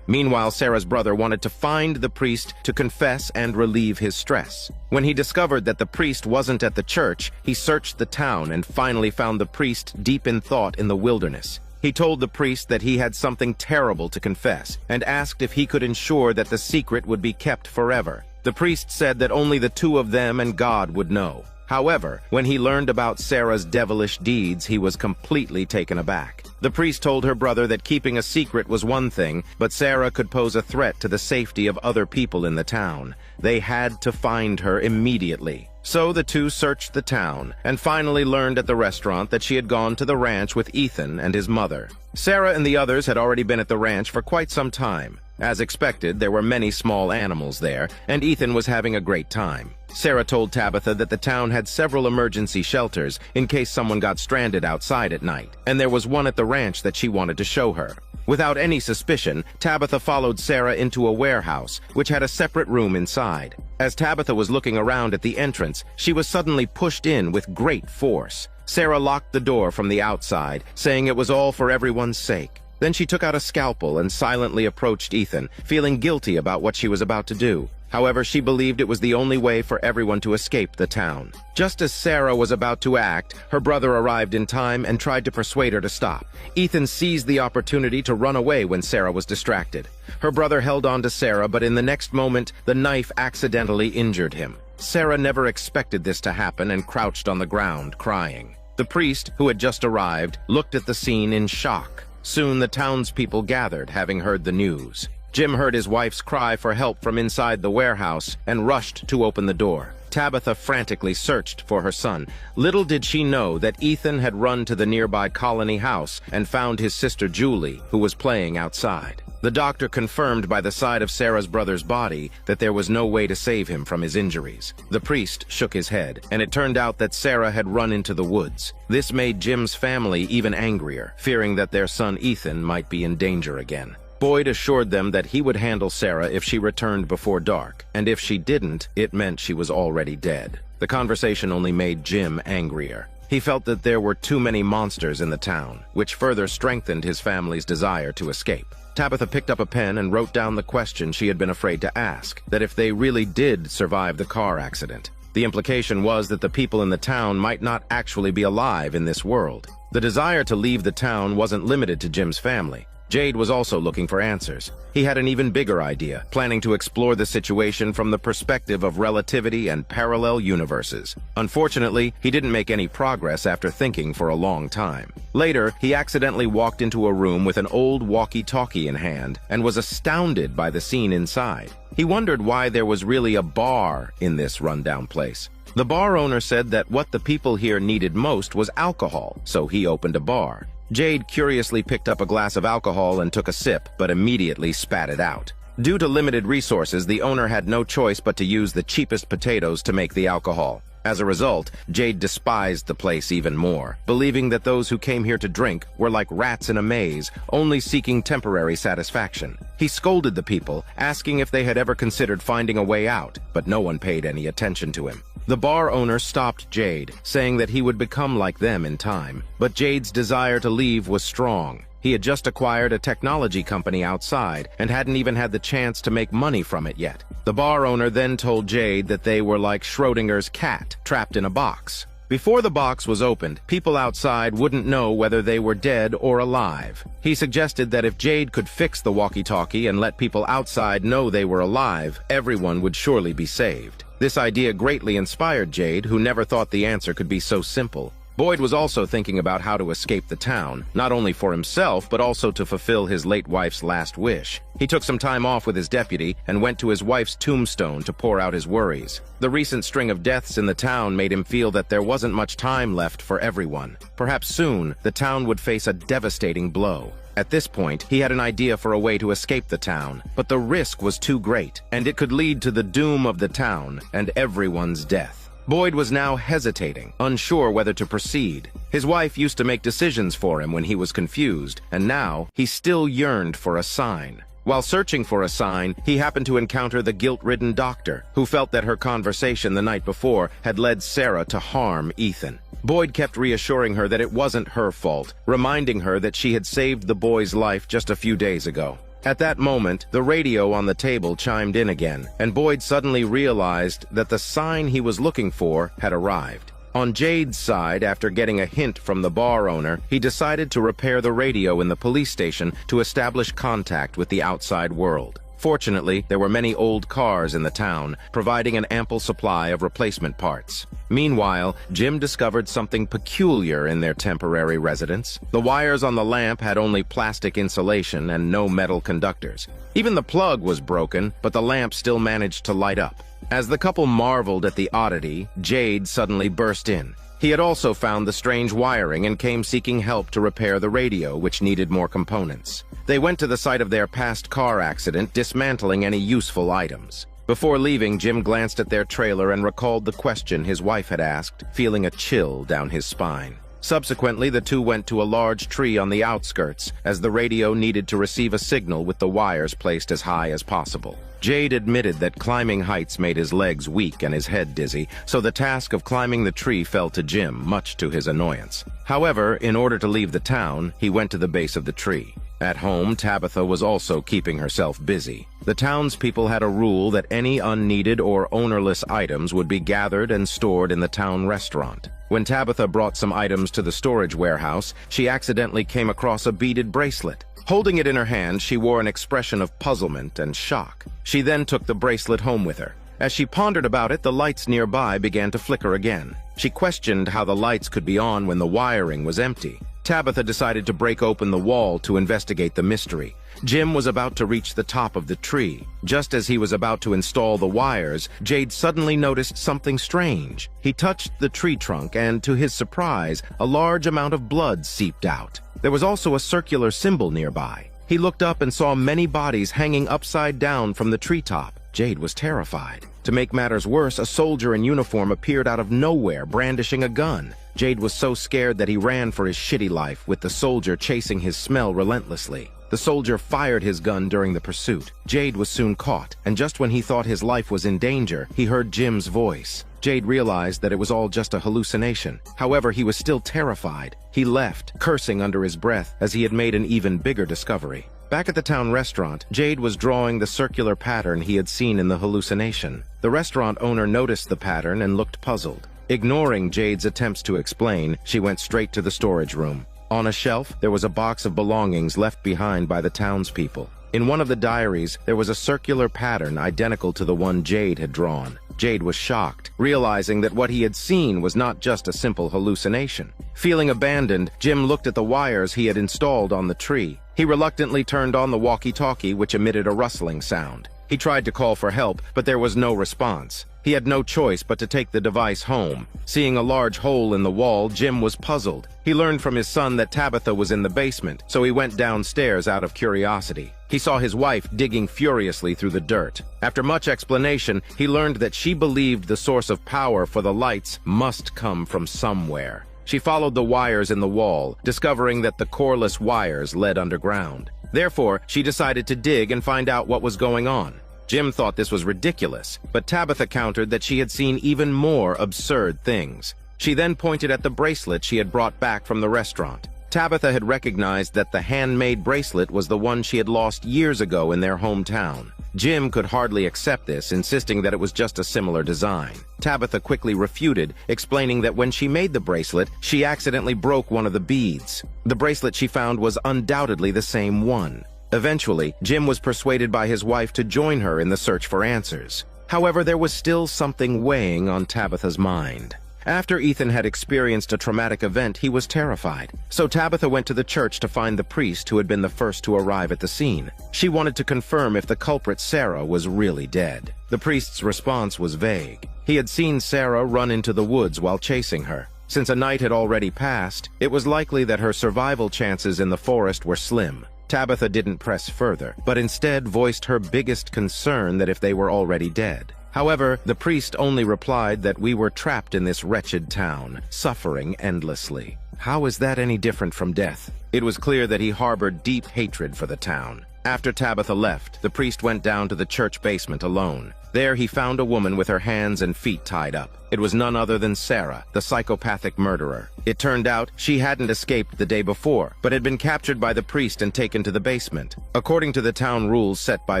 Meanwhile, Sarah's brother wanted to find the priest to confess and relieve his stress. When he discovered that the priest wasn't at the church, he searched the town and finally found the priest deep in thought in the wilderness. He told the priest that he had something terrible to confess and asked if he could ensure that the secret would be kept forever. The priest said that only the two of them and God would know. However, when he learned about Sarah's devilish deeds, he was completely taken aback. The priest told her brother that keeping a secret was one thing, but Sarah could pose a threat to the safety of other people in the town. They had to find her immediately. So the two searched the town, and finally learned at the restaurant that she had gone to the ranch with Ethan and his mother. Sarah and the others had already been at the ranch for quite some time. As expected, there were many small animals there, and Ethan was having a great time. Sarah told Tabitha that the town had several emergency shelters in case someone got stranded outside at night, and there was one at the ranch that she wanted to show her. Without any suspicion, Tabitha followed Sarah into a warehouse, which had a separate room inside. As Tabitha was looking around at the entrance, she was suddenly pushed in with great force. Sarah locked the door from the outside, saying it was all for everyone's sake. Then she took out a scalpel and silently approached Ethan, feeling guilty about what she was about to do. However, she believed it was the only way for everyone to escape the town. Just as Sarah was about to act, her brother arrived in time and tried to persuade her to stop. Ethan seized the opportunity to run away when Sarah was distracted. Her brother held on to Sarah, but in the next moment, the knife accidentally injured him. Sarah never expected this to happen and crouched on the ground, crying. The priest, who had just arrived, looked at the scene in shock. Soon the townspeople gathered, having heard the news. Jim heard his wife's cry for help from inside the warehouse and rushed to open the door. Tabitha frantically searched for her son. Little did she know that Ethan had run to the nearby colony house and found his sister Julie, who was playing outside. The doctor confirmed by the side of Sarah's brother's body that there was no way to save him from his injuries. The priest shook his head, and it turned out that Sarah had run into the woods. This made Jim's family even angrier, fearing that their son Ethan might be in danger again. Boyd assured them that he would handle Sarah if she returned before dark, and if she didn't, it meant she was already dead. The conversation only made Jim angrier. He felt that there were too many monsters in the town, which further strengthened his family's desire to escape. Tabitha picked up a pen and wrote down the question she had been afraid to ask, that if they really did survive the car accident. The implication was that the people in the town might not actually be alive in this world. The desire to leave the town wasn't limited to Jim's family. Jade was also looking for answers. He had an even bigger idea, planning to explore the situation from the perspective of relativity and parallel universes. Unfortunately, he didn't make any progress after thinking for a long time. Later, he accidentally walked into a room with an old walkie-talkie in hand and was astounded by the scene inside. He wondered why there was really a bar in this rundown place. The bar owner said that what the people here needed most was alcohol, so he opened a bar. Jade curiously picked up a glass of alcohol and took a sip, but immediately spat it out. Due to limited resources, the owner had no choice but to use the cheapest potatoes to make the alcohol. As a result, Jade despised the place even more, believing that those who came here to drink were like rats in a maze, only seeking temporary satisfaction. He scolded the people, asking if they had ever considered finding a way out, but no one paid any attention to him. The bar owner stopped Jade, saying that he would become like them in time, but Jade's desire to leave was strong. He had just acquired a technology company outside and hadn't even had the chance to make money from it yet. The bar owner then told Jade that they were like Schrodinger's cat, trapped in a box. Before the box was opened, people outside wouldn't know whether they were dead or alive. He suggested that if Jade could fix the walkie-talkie and let people outside know they were alive, everyone would surely be saved. This idea greatly inspired Jade, who never thought the answer could be so simple. Boyd was also thinking about how to escape the town, not only for himself, but also to fulfill his late wife's last wish. He took some time off with his deputy and went to his wife's tombstone to pour out his worries. The recent string of deaths in the town made him feel that there wasn't much time left for everyone. Perhaps soon, the town would face a devastating blow. At this point, he had an idea for a way to escape the town, but the risk was too great, and it could lead to the doom of the town and everyone's death. Boyd was now hesitating, unsure whether to proceed. His wife used to make decisions for him when he was confused, and now he still yearned for a sign. While searching for a sign, he happened to encounter the guilt-ridden doctor, who felt that her conversation the night before had led Sarah to harm Ethan. Boyd kept reassuring her that it wasn't her fault, reminding her that she had saved the boy's life just a few days ago. At that moment, the radio on the table chimed in again, and Boyd suddenly realized that the sign he was looking for had arrived. On Jade's side, after getting a hint from the bar owner, he decided to repair the radio in the police station to establish contact with the outside world. Fortunately, there were many old cars in the town, providing an ample supply of replacement parts. Meanwhile, Jim discovered something peculiar in their temporary residence. The wires on the lamp had only plastic insulation and no metal conductors. Even the plug was broken, but the lamp still managed to light up. As the couple marveled at the oddity, Jade suddenly burst in. He had also found the strange wiring and came seeking help to repair the radio, which needed more components. They went to the site of their past car accident, dismantling any useful items. Before leaving, Jim glanced at their trailer and recalled the question his wife had asked, feeling a chill down his spine. Subsequently, the two went to a large tree on the outskirts, as the radio needed to receive a signal with the wires placed as high as possible. Jade admitted that climbing heights made his legs weak and his head dizzy, so the task of climbing the tree fell to Jim, much to his annoyance. However, in order to leave the town, he went to the base of the tree. At home, Tabitha was also keeping herself busy. The townspeople had a rule that any unneeded or ownerless items would be gathered and stored in the town restaurant. When Tabitha brought some items to the storage warehouse, she accidentally came across a beaded bracelet. Holding it in her hand, she wore an expression of puzzlement and shock. She then took the bracelet home with her. As she pondered about it, the lights nearby began to flicker again. She questioned how the lights could be on when the wiring was empty. Tabitha decided to break open the wall to investigate the mystery. Jim was about to reach the top of the tree. Just as he was about to install the wires, Jade suddenly noticed something strange. He touched the tree trunk and, to his surprise, a large amount of blood seeped out. There was also a circular symbol nearby. He looked up and saw many bodies hanging upside down from the treetop. Jade was terrified. To make matters worse, a soldier in uniform appeared out of nowhere, brandishing a gun. Jade was so scared that he ran for his shitty life, with the soldier chasing his smell relentlessly. The soldier fired his gun during the pursuit. Jade was soon caught, and just when he thought his life was in danger, he heard Jim's voice. Jade realized that it was all just a hallucination. However, he was still terrified. He left, cursing under his breath, as he had made an even bigger discovery. Back at the town restaurant, Jade was drawing the circular pattern he had seen in the hallucination. The restaurant owner noticed the pattern and looked puzzled. Ignoring Jade's attempts to explain, she went straight to the storage room. On a shelf, there was a box of belongings left behind by the townspeople. In one of the diaries, there was a circular pattern identical to the one Jade had drawn. Jade was shocked, realizing that what he had seen was not just a simple hallucination. Feeling abandoned, Jim looked at the wires he had installed on the tree. He reluctantly turned on the walkie-talkie, which emitted a rustling sound. He tried to call for help, but there was no response. He had no choice but to take the device home. Seeing a large hole in the wall, Jim was puzzled. He learned from his son that Tabitha was in the basement, so he went downstairs out of curiosity. He saw his wife digging furiously through the dirt. After much explanation, he learned that she believed the source of power for the lights must come from somewhere. She followed the wires in the wall, discovering that the coreless wires led underground. Therefore, she decided to dig and find out what was going on. Jim thought this was ridiculous, but Tabitha countered that she had seen even more absurd things. She then pointed at the bracelet she had brought back from the restaurant. Tabitha had recognized that the handmade bracelet was the one she had lost years ago in their hometown. Jim could hardly accept this, insisting that it was just a similar design. Tabitha quickly refuted, explaining that when she made the bracelet, she accidentally broke one of the beads. The bracelet she found was undoubtedly the same one. Eventually, Jim was persuaded by his wife to join her in the search for answers. However, there was still something weighing on Tabitha's mind. After Ethan had experienced a traumatic event, he was terrified. So Tabitha went to the church to find the priest who had been the first to arrive at the scene. She wanted to confirm if the culprit Sarah was really dead. The priest's response was vague. He had seen Sarah run into the woods while chasing her. Since a night had already passed, it was likely that her survival chances in the forest were slim. Tabitha didn't press further, but instead voiced her biggest concern that if they were already dead. However, the priest only replied that we were trapped in this wretched town, suffering endlessly. How is that any different from death? It was clear that he harbored deep hatred for the town. After Tabitha left, the priest went down to the church basement alone. There he found a woman with her hands and feet tied up. It was none other than Sarah, the psychopathic murderer. It turned out she hadn't escaped the day before, but had been captured by the priest and taken to the basement. According to the town rules set by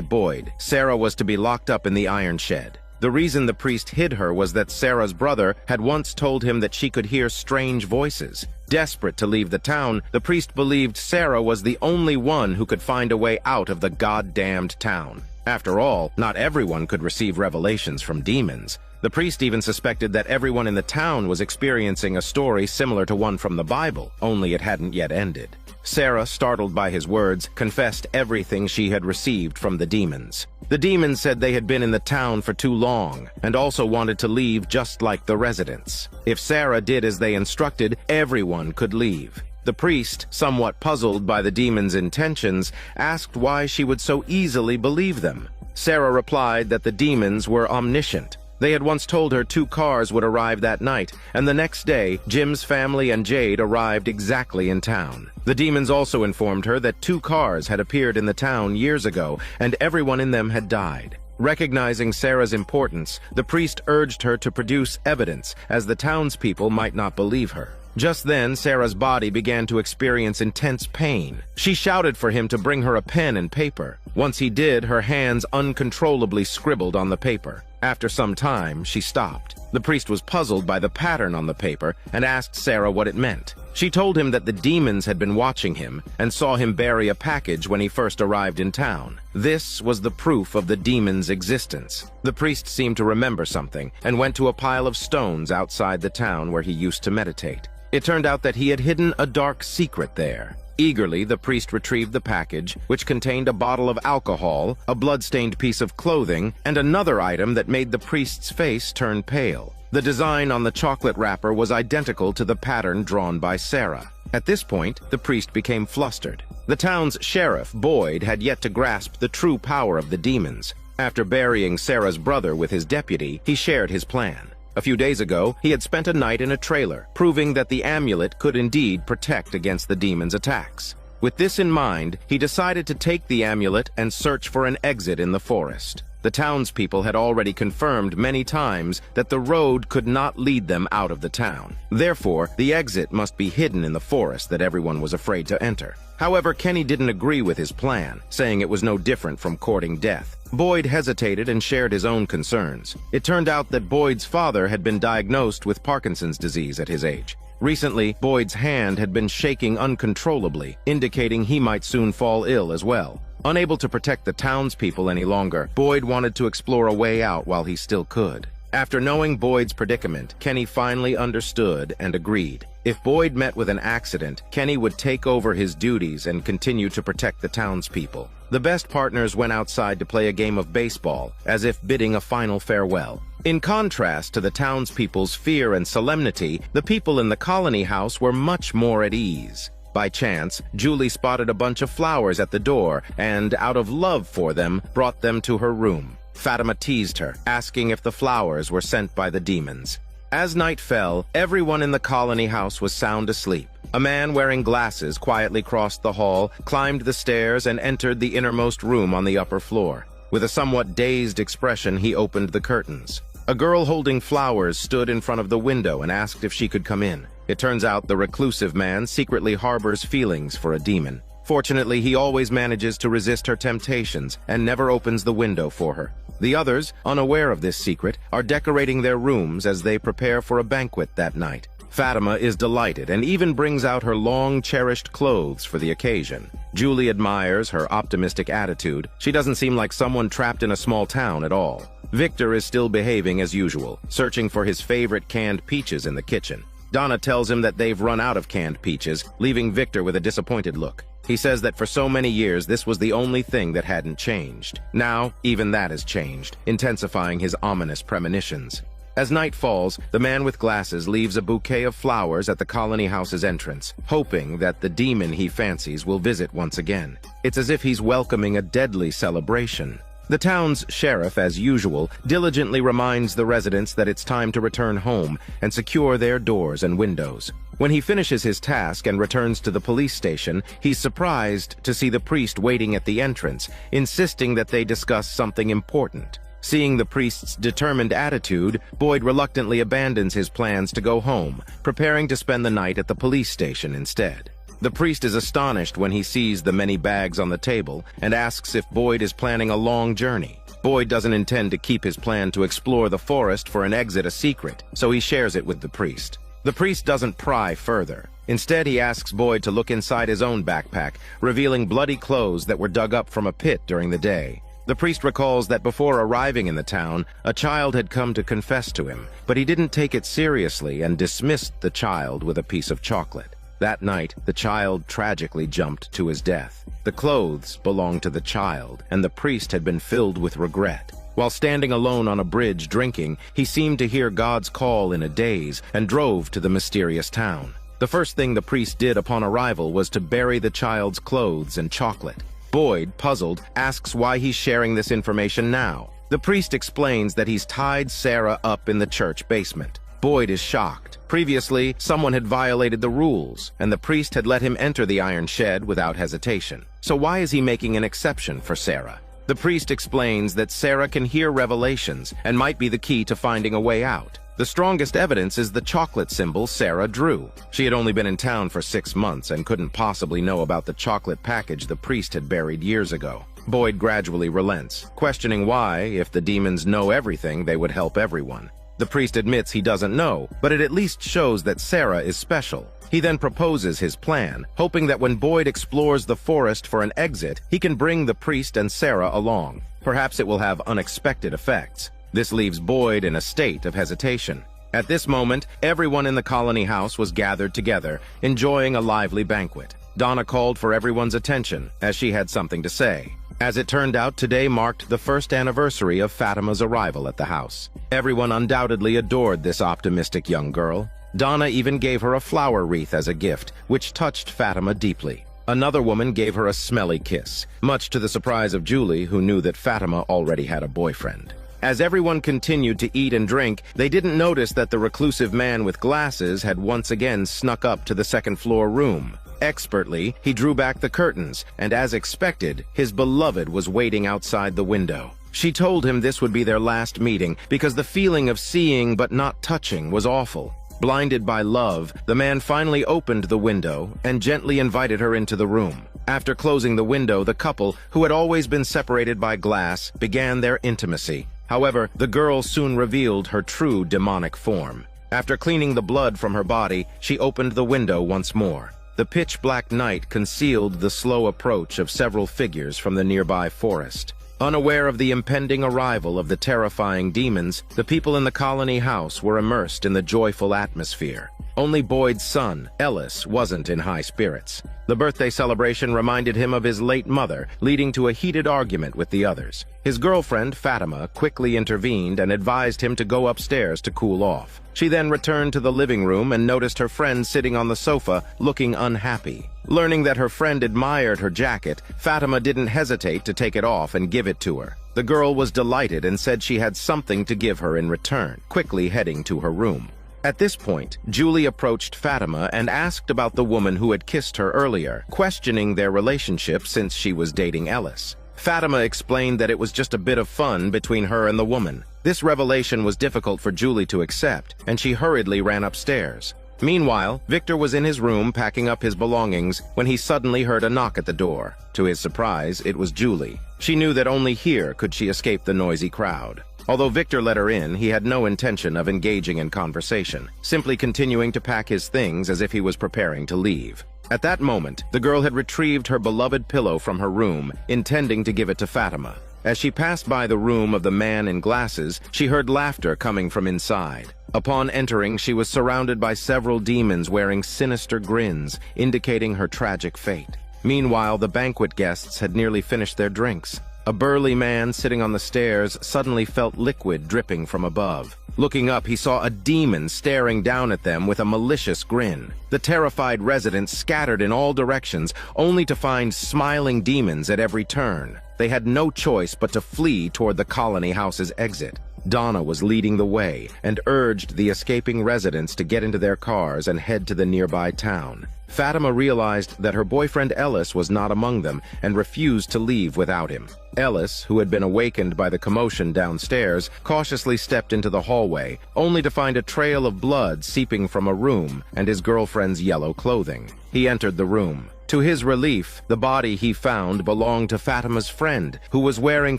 Boyd, Sarah was to be locked up in the iron shed. The reason the priest hid her was that Sarah's brother had once told him that she could hear strange voices. Desperate to leave the town, the priest believed Sarah was the only one who could find a way out of the goddamned town. After all, not everyone could receive revelations from demons. The priest even suspected that everyone in the town was experiencing a story similar to one from the Bible, only it hadn't yet ended. Sarah, startled by his words, confessed everything she had received from the demons. The demons said they had been in the town for too long, and also wanted to leave just like the residents. If Sarah did as they instructed, everyone could leave. The priest, somewhat puzzled by the demons' intentions, asked why she would so easily believe them. Sarah replied that the demons were omniscient. They had once told her 2 cars would arrive that night, and the next day, Jim's family and Jade arrived exactly in town. The demons also informed her that 2 cars had appeared in the town years ago, and everyone in them had died. Recognizing Sarah's importance, the priest urged her to produce evidence, as the townspeople might not believe her. Just then, Sarah's body began to experience intense pain. She shouted for him to bring her a pen and paper. Once he did, her hands uncontrollably scribbled on the paper. After some time, she stopped. The priest was puzzled by the pattern on the paper and asked Sarah what it meant. She told him that the demons had been watching him and saw him bury a package when he first arrived in town. This was the proof of the demons' existence. The priest seemed to remember something and went to a pile of stones outside the town where he used to meditate. It turned out that he had hidden a dark secret there. Eagerly, the priest retrieved the package, which contained a bottle of alcohol, a blood-stained piece of clothing, and another item that made the priest's face turn pale. The design on the chocolate wrapper was identical to the pattern drawn by Sarah. At this point, the priest became flustered. The town's sheriff, Boyd, had yet to grasp the true power of the demons. After burying Sarah's brother with his deputy, he shared his plan. A few days ago, he had spent a night in a trailer, proving that the amulet could indeed protect against the demons' attacks. With this in mind, he decided to take the amulet and search for an exit in the forest. The townspeople had already confirmed many times that the road could not lead them out of the town. Therefore, the exit must be hidden in the forest that everyone was afraid to enter. However, Kenny didn't agree with his plan, saying it was no different from courting death. Boyd hesitated and shared his own concerns. It turned out that Boyd's father had been diagnosed with Parkinson's disease at his age. Recently, Boyd's hand had been shaking uncontrollably, indicating he might soon fall ill as well. Unable to protect the townspeople any longer, Boyd wanted to explore a way out while he still could. After knowing Boyd's predicament, Kenny finally understood and agreed. If Boyd met with an accident, Kenny would take over his duties and continue to protect the townspeople. The best partners went outside to play a game of baseball, as if bidding a final farewell. In contrast to the townspeople's fear and solemnity, the people in the colony house were much more at ease. By chance, Julie spotted a bunch of flowers at the door and, out of love for them, brought them to her room. Fatima teased her, asking if the flowers were sent by the demons. As night fell, everyone in the colony house was sound asleep. A man wearing glasses quietly crossed the hall, climbed the stairs, and entered the innermost room on the upper floor. With a somewhat dazed expression, he opened the curtains. A girl holding flowers stood in front of the window and asked if she could come in. It turns out the reclusive man secretly harbors feelings for a demon. Fortunately, he always manages to resist her temptations and never opens the window for her. The others, unaware of this secret, are decorating their rooms as they prepare for a banquet that night. Fatima is delighted and even brings out her long-cherished clothes for the occasion. Julie admires her optimistic attitude. She doesn't seem like someone trapped in a small town at all. Victor is still behaving as usual, searching for his favorite canned peaches in the kitchen. Donna tells him that they've run out of canned peaches, leaving Victor with a disappointed look. He says that for so many years this was the only thing that hadn't changed. Now, even that has changed, intensifying his ominous premonitions. As night falls, the man with glasses leaves a bouquet of flowers at the colony house's entrance, hoping that the demon he fancies will visit once again. It's as if he's welcoming a deadly celebration. The town's sheriff, as usual, diligently reminds the residents that it's time to return home and secure their doors and windows. When he finishes his task and returns to the police station, he's surprised to see the priest waiting at the entrance, insisting that they discuss something important. Seeing the priest's determined attitude, Boyd reluctantly abandons his plans to go home, preparing to spend the night at the police station instead. The priest is astonished when he sees the many bags on the table and asks if Boyd is planning a long journey. Boyd doesn't intend to keep his plan to explore the forest for an exit a secret, so he shares it with the priest. The priest doesn't pry further. Instead, he asks Boyd to look inside his own backpack, revealing bloody clothes that were dug up from a pit during the day. The priest recalls that before arriving in the town, a child had come to confess to him, but he didn't take it seriously and dismissed the child with a piece of chocolate. That night, the child tragically jumped to his death. The clothes belonged to the child, and the priest had been filled with regret. While standing alone on a bridge drinking, he seemed to hear God's call in a daze and drove to the mysterious town. The first thing the priest did upon arrival was to bury the child's clothes and chocolate. Boyd, puzzled, asks why he's sharing this information now. The priest explains that he's tied Sarah up in the church basement. Boyd is shocked. Previously, someone had violated the rules, and the priest had let him enter the iron shed without hesitation. So why is he making an exception for Sarah? The priest explains that Sarah can hear revelations and might be the key to finding a way out. The strongest evidence is the chocolate symbol Sarah drew. She had only been in town for 6 months and couldn't possibly know about the chocolate package the priest had buried years ago. Boyd gradually relents, questioning why, if the demons know everything, they would help everyone. The priest admits he doesn't know, but it at least shows that Sarah is special. He then proposes his plan, hoping that when Boyd explores the forest for an exit, he can bring the priest and Sarah along. Perhaps it will have unexpected effects. This leaves Boyd in a state of hesitation. At this moment, everyone in the colony house was gathered together, enjoying a lively banquet. Donna called for everyone's attention, as she had something to say. As it turned out, today marked the first anniversary of Fatima's arrival at the house. Everyone undoubtedly adored this optimistic young girl. Donna even gave her a flower wreath as a gift, which touched Fatima deeply. Another woman gave her a smelly kiss, much to the surprise of Julie, who knew that Fatima already had a boyfriend. As everyone continued to eat and drink, they didn't notice that the reclusive man with glasses had once again snuck up to the second-floor room. Expertly, he drew back the curtains, and as expected, his beloved was waiting outside the window. She told him this would be their last meeting because the feeling of seeing but not touching was awful. Blinded by love, the man finally opened the window and gently invited her into the room. After closing the window, the couple, who had always been separated by glass, began their intimacy. However, the girl soon revealed her true demonic form. After cleaning the blood from her body, she opened the window once more. The pitch-black night concealed the slow approach of several figures from the nearby forest. Unaware of the impending arrival of the terrifying demons, the people in the colony house were immersed in the joyful atmosphere. Only Boyd's son, Ellis, wasn't in high spirits. The birthday celebration reminded him of his late mother, leading to a heated argument with the others. His girlfriend, Fatima, quickly intervened and advised him to go upstairs to cool off. She then returned to the living room and noticed her friend sitting on the sofa, looking unhappy. Learning that her friend admired her jacket, Fatima didn't hesitate to take it off and give it to her. The girl was delighted and said she had something to give her in return, quickly heading to her room. At this point, Julie approached Fatima and asked about the woman who had kissed her earlier, questioning their relationship since she was dating Ellis. Fatima explained that it was just a bit of fun between her and the woman. This revelation was difficult for Julie to accept, and she hurriedly ran upstairs. Meanwhile, Victor was in his room packing up his belongings when he suddenly heard a knock at the door. To his surprise, it was Julie. She knew that only here could she escape the noisy crowd. Although Victor let her in, he had no intention of engaging in conversation, simply continuing to pack his things as if he was preparing to leave. At that moment, the girl had retrieved her beloved pillow from her room, intending to give it to Fatima. As she passed by the room of the man in glasses, she heard laughter coming from inside. Upon entering, she was surrounded by several demons wearing sinister grins, indicating her tragic fate. Meanwhile, the banquet guests had nearly finished their drinks. A burly man sitting on the stairs suddenly felt liquid dripping from above. Looking up, he saw a demon staring down at them with a malicious grin. The terrified residents scattered in all directions, only to find smiling demons at every turn. They had no choice but to flee toward the colony house's exit. Donna was leading the way and urged the escaping residents to get into their cars and head to the nearby town. Fatima realized that her boyfriend Ellis was not among them and refused to leave without him. Ellis, who had been awakened by the commotion downstairs, cautiously stepped into the hallway, only to find a trail of blood seeping from a room and his girlfriend's yellow clothing. He entered the room. To his relief, the body he found belonged to Fatima's friend, who was wearing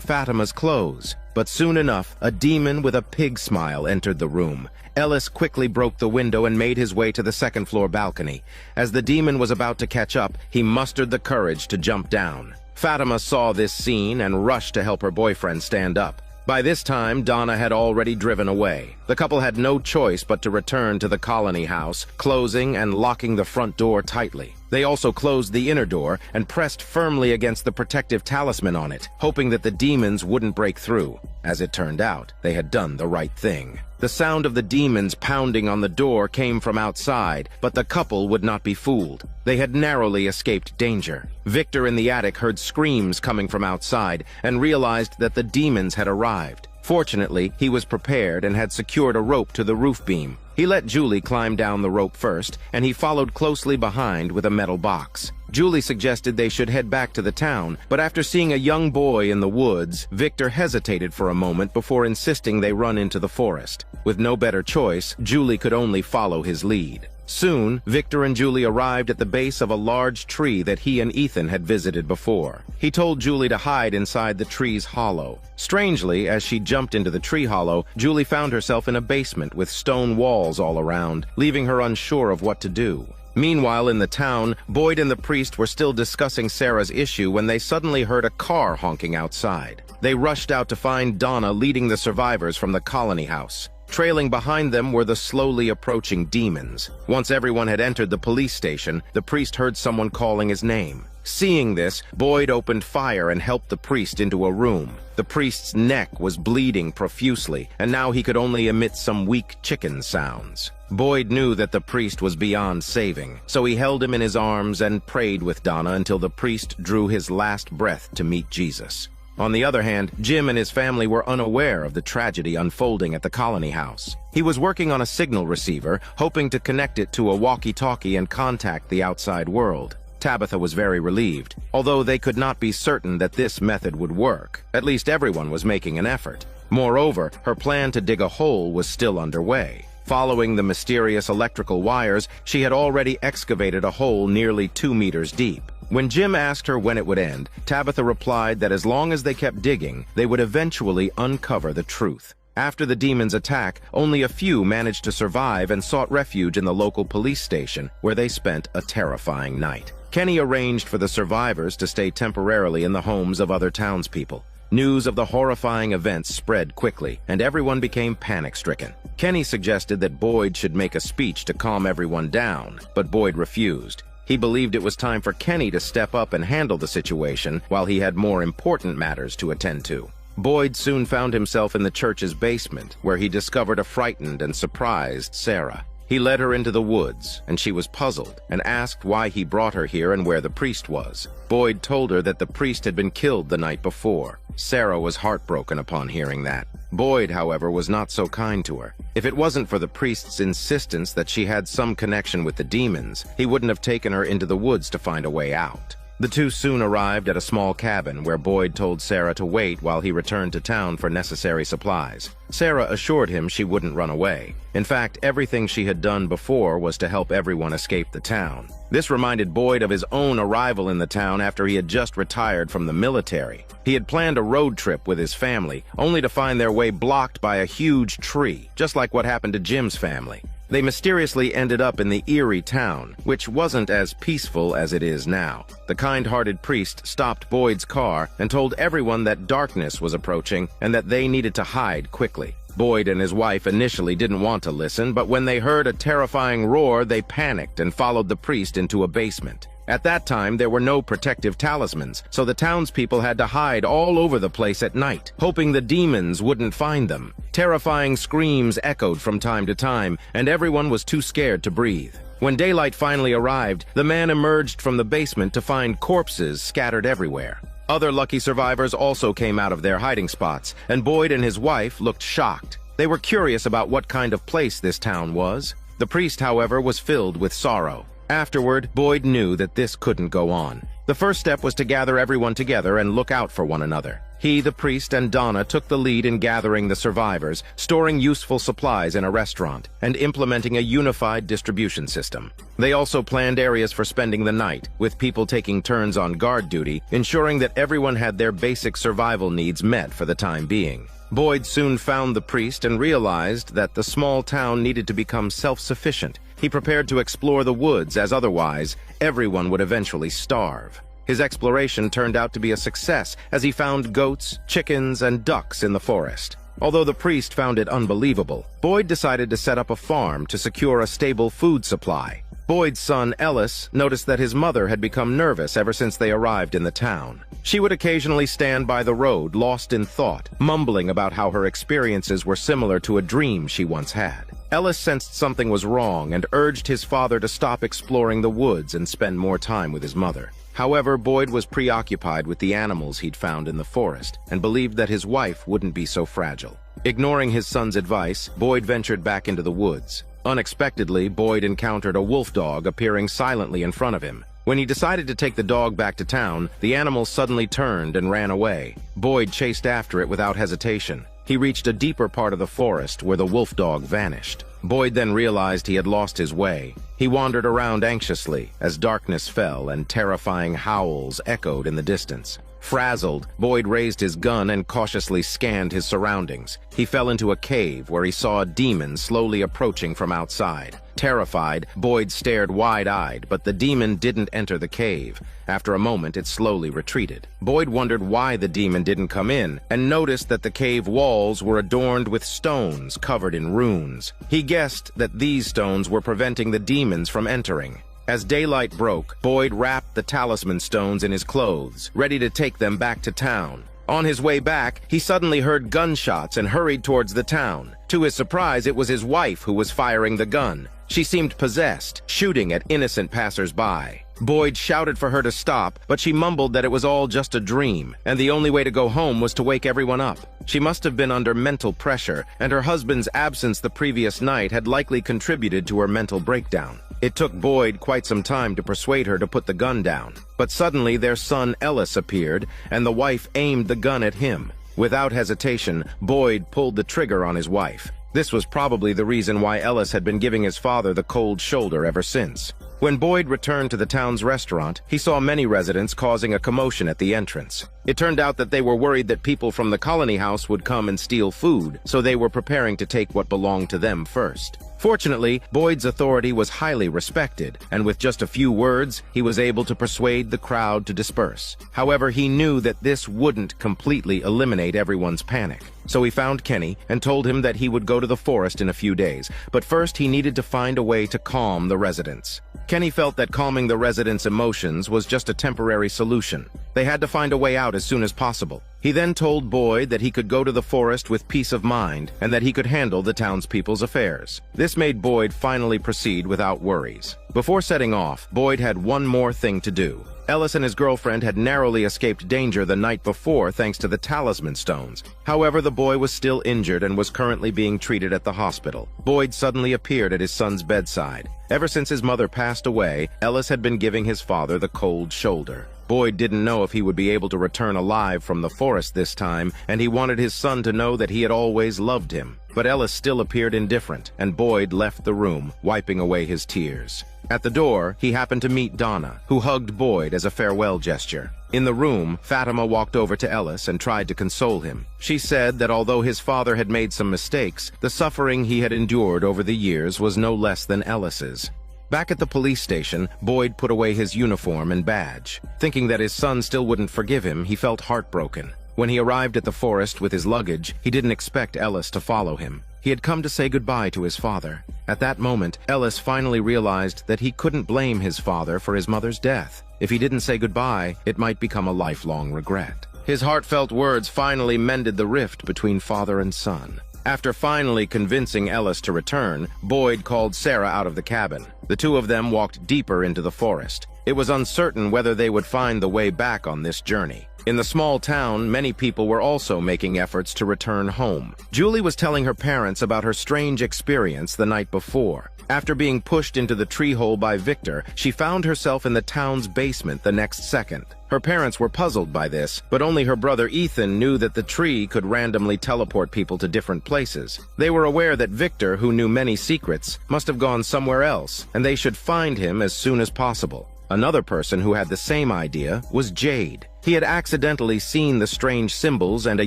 Fatima's clothes. But soon enough, a demon with a pig smile entered the room. Ellis quickly broke the window and made his way to the second-floor balcony. As the demon was about to catch up, he mustered the courage to jump down. Fatima saw this scene and rushed to help her boyfriend stand up. By this time, Donna had already driven away. The couple had no choice but to return to the colony house, closing and locking the front door tightly. They also closed the inner door and pressed firmly against the protective talisman on it, hoping that the demons wouldn't break through. As it turned out, they had done the right thing. The sound of the demons pounding on the door came from outside, but the couple would not be fooled. They had narrowly escaped danger. Victor in the attic heard screams coming from outside and realized that the demons had arrived. Fortunately, he was prepared and had secured a rope to the roof beam. He let Julie climb down the rope first, and he followed closely behind with a metal box. Julie suggested they should head back to the town, but after seeing a young boy in the woods, Victor hesitated for a moment before insisting they run into the forest. With no better choice, Julie could only follow his lead. Soon, Victor and Julie arrived at the base of a large tree that he and Ethan had visited before. He told Julie to hide inside the tree's hollow. Strangely, as she jumped into the tree hollow, Julie found herself in a basement with stone walls all around, leaving her unsure of what to do. Meanwhile, in the town, Boyd and the priest were still discussing Sarah's issue when they suddenly heard a car honking outside. They rushed out to find Donna leading the survivors from the colony house. Trailing behind them were the slowly approaching demons. Once everyone had entered the police station, the priest heard someone calling his name. Seeing this, Boyd opened fire and helped the priest into a room. The priest's neck was bleeding profusely, and now he could only emit some weak chicken sounds. Boyd knew that the priest was beyond saving, so he held him in his arms and prayed with Donna until the priest drew his last breath to meet Jesus. On the other hand, Jim and his family were unaware of the tragedy unfolding at the colony house. He was working on a signal receiver, hoping to connect it to a walkie-talkie and contact the outside world. Tabitha was very relieved, although they could not be certain that this method would work. At least everyone was making an effort. Moreover, her plan to dig a hole was still underway. Following the mysterious electrical wires, she had already excavated a hole nearly 2 meters deep. When Jim asked her when it would end, Tabitha replied that as long as they kept digging, they would eventually uncover the truth. After the demons' attack, only a few managed to survive and sought refuge in the local police station, where they spent a terrifying night. Kenny arranged for the survivors to stay temporarily in the homes of other townspeople. News of the horrifying events spread quickly, and everyone became panic-stricken. Kenny suggested that Boyd should make a speech to calm everyone down, but Boyd refused. He believed it was time for Kenny to step up and handle the situation while he had more important matters to attend to. Boyd soon found himself in the church's basement, where he discovered a frightened and surprised Sarah. He led her into the woods, and she was puzzled and asked why he brought her here and where the priest was. Boyd told her that the priest had been killed the night before. Sarah was heartbroken upon hearing that. Boyd, however, was not so kind to her. If it wasn't for the priest's insistence that she had some connection with the demons, he wouldn't have taken her into the woods to find a way out. The two soon arrived at a small cabin where Boyd told Sarah to wait while he returned to town for necessary supplies. Sarah assured him she wouldn't run away. In fact, everything she had done before was to help everyone escape the town. This reminded Boyd of his own arrival in the town after he had just retired from the military. He had planned a road trip with his family, only to find their way blocked by a huge tree, just like what happened to Jim's family. They mysteriously ended up in the eerie town, which wasn't as peaceful as it is now. The kind-hearted priest stopped Boyd's car and told everyone that darkness was approaching and that they needed to hide quickly. Boyd and his wife initially didn't want to listen, but when they heard a terrifying roar, they panicked and followed the priest into a basement. At that time, there were no protective talismans, so the townspeople had to hide all over the place at night, hoping the demons wouldn't find them. Terrifying screams echoed from time to time, and everyone was too scared to breathe. When daylight finally arrived, the man emerged from the basement to find corpses scattered everywhere. Other lucky survivors also came out of their hiding spots, and Boyd and his wife looked shocked. They were curious about what kind of place this town was. The priest, however, was filled with sorrow. Afterward, Boyd knew that this couldn't go on. The first step was to gather everyone together and look out for one another. He, the priest, and Donna took the lead in gathering the survivors, storing useful supplies in a restaurant, and implementing a unified distribution system. They also planned areas for spending the night, with people taking turns on guard duty, ensuring that everyone had their basic survival needs met for the time being. Boyd soon found the priest and realized that the small town needed to become self-sufficient. He prepared to explore the woods, as otherwise, everyone would eventually starve. His exploration turned out to be a success, as he found goats, chickens, and ducks in the forest. Although the priest found it unbelievable, Boyd decided to set up a farm to secure a stable food supply. Boyd's son, Ellis, noticed that his mother had become nervous ever since they arrived in the town. She would occasionally stand by the road, lost in thought, mumbling about how her experiences were similar to a dream she once had. Ellis sensed something was wrong and urged his father to stop exploring the woods and spend more time with his mother. However, Boyd was preoccupied with the animals he'd found in the forest and believed that his wife wouldn't be so fragile. Ignoring his son's advice, Boyd ventured back into the woods. Unexpectedly, Boyd encountered a wolf dog appearing silently in front of him. When he decided to take the dog back to town, the animal suddenly turned and ran away. Boyd chased after it without hesitation. He reached a deeper part of the forest where the wolf dog vanished. Boyd then realized he had lost his way. He wandered around anxiously as darkness fell and terrifying howls echoed in the distance. Frazzled, Boyd raised his gun and cautiously scanned his surroundings. He fell into a cave where he saw a demon slowly approaching from outside. Terrified, Boyd stared wide-eyed, but the demon didn't enter the cave. After a moment, it slowly retreated. Boyd wondered why the demon didn't come in, and noticed that the cave walls were adorned with stones covered in runes. He guessed that these stones were preventing the demons from entering. As daylight broke, Boyd wrapped the talisman stones in his clothes, ready to take them back to town. On his way back, he suddenly heard gunshots and hurried towards the town. To his surprise, it was his wife who was firing the gun. She seemed possessed, shooting at innocent passers-by. Boyd shouted for her to stop, but she mumbled that it was all just a dream, and the only way to go home was to wake everyone up. She must have been under mental pressure, and her husband's absence the previous night had likely contributed to her mental breakdown. It took Boyd quite some time to persuade her to put the gun down, but suddenly their son Ellis appeared, and the wife aimed the gun at him. Without hesitation, Boyd pulled the trigger on his wife. This was probably the reason why Ellis had been giving his father the cold shoulder ever since. When Boyd returned to the town's restaurant, he saw many residents causing a commotion at the entrance. It turned out that they were worried that people from the colony house would come and steal food, so they were preparing to take what belonged to them first. Fortunately, Boyd's authority was highly respected, and with just a few words, he was able to persuade the crowd to disperse. However, he knew that this wouldn't completely eliminate everyone's panic. So he found Kenny and told him that he would go to the forest in a few days, but first he needed to find a way to calm the residents. Kenny felt that calming the residents' emotions was just a temporary solution. They had to find a way out as soon as possible. He then told Boyd that he could go to the forest with peace of mind and that he could handle the townspeople's affairs. This made Boyd finally proceed without worries. Before setting off, Boyd had one more thing to do. Ellis and his girlfriend had narrowly escaped danger the night before thanks to the talisman stones. However, the boy was still injured and was currently being treated at the hospital. Boyd suddenly appeared at his son's bedside. Ever since his mother passed away, Ellis had been giving his father the cold shoulder. Boyd didn't know if he would be able to return alive from the forest this time, and he wanted his son to know that he had always loved him. But Ellis still appeared indifferent, and Boyd left the room, wiping away his tears. At the door, he happened to meet Donna, who hugged Boyd as a farewell gesture. In the room, Fatima walked over to Ellis and tried to console him. She said that although his father had made some mistakes, the suffering he had endured over the years was no less than Ellis's. Back at the police station, Boyd put away his uniform and badge. Thinking that his son still wouldn't forgive him, he felt heartbroken. When he arrived at the forest with his luggage, he didn't expect Ellis to follow him. He had come to say goodbye to his father. At that moment, Ellis finally realized that he couldn't blame his father for his mother's death. If he didn't say goodbye, it might become a lifelong regret. His heartfelt words finally mended the rift between father and son. After finally convincing Ellis to return, Boyd called Sarah out of the cabin. The two of them walked deeper into the forest. It was uncertain whether they would find the way back on this journey. In the small town, many people were also making efforts to return home. Julie was telling her parents about her strange experience the night before. After being pushed into the tree hole by Victor, she found herself in the town's basement the next second. Her parents were puzzled by this, but only her brother Ethan knew that the tree could randomly teleport people to different places. They were aware that Victor, who knew many secrets, must have gone somewhere else, and they should find him as soon as possible. Another person who had the same idea was Jade. He had accidentally seen the strange symbols and a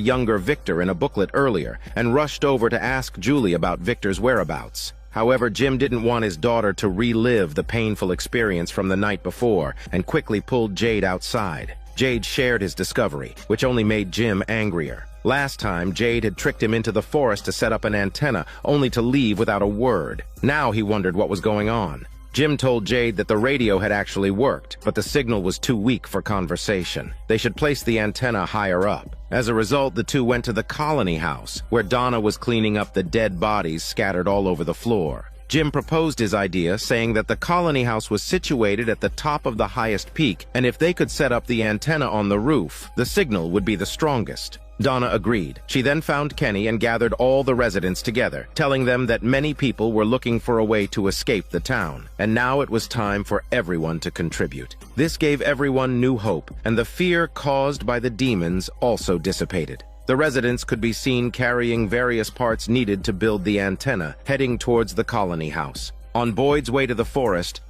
younger Victor in a booklet earlier, and rushed over to ask Julie about Victor's whereabouts. However, Jim didn't want his daughter to relive the painful experience from the night before, and quickly pulled Jade outside. Jade shared his discovery, which only made Jim angrier. Last time, Jade had tricked him into the forest to set up an antenna, only to leave without a word. Now he wondered what was going on. Jim told Jade that the radio had actually worked, but the signal was too weak for conversation. They should place the antenna higher up. As a result, the two went to the colony house, where Donna was cleaning up the dead bodies scattered all over the floor. Jim proposed his idea, saying that the colony house was situated at the top of the highest peak, and if they could set up the antenna on the roof, the signal would be the strongest. Donna agreed. She then found Kenny and gathered all the residents together, telling them that many people were looking for a way to escape the town, and now it was time for everyone to contribute. This gave everyone new hope, and the fear caused by the demons also dissipated. The residents could be seen carrying various parts needed to build the antenna, heading towards the colony house. On Boyd's way to the forest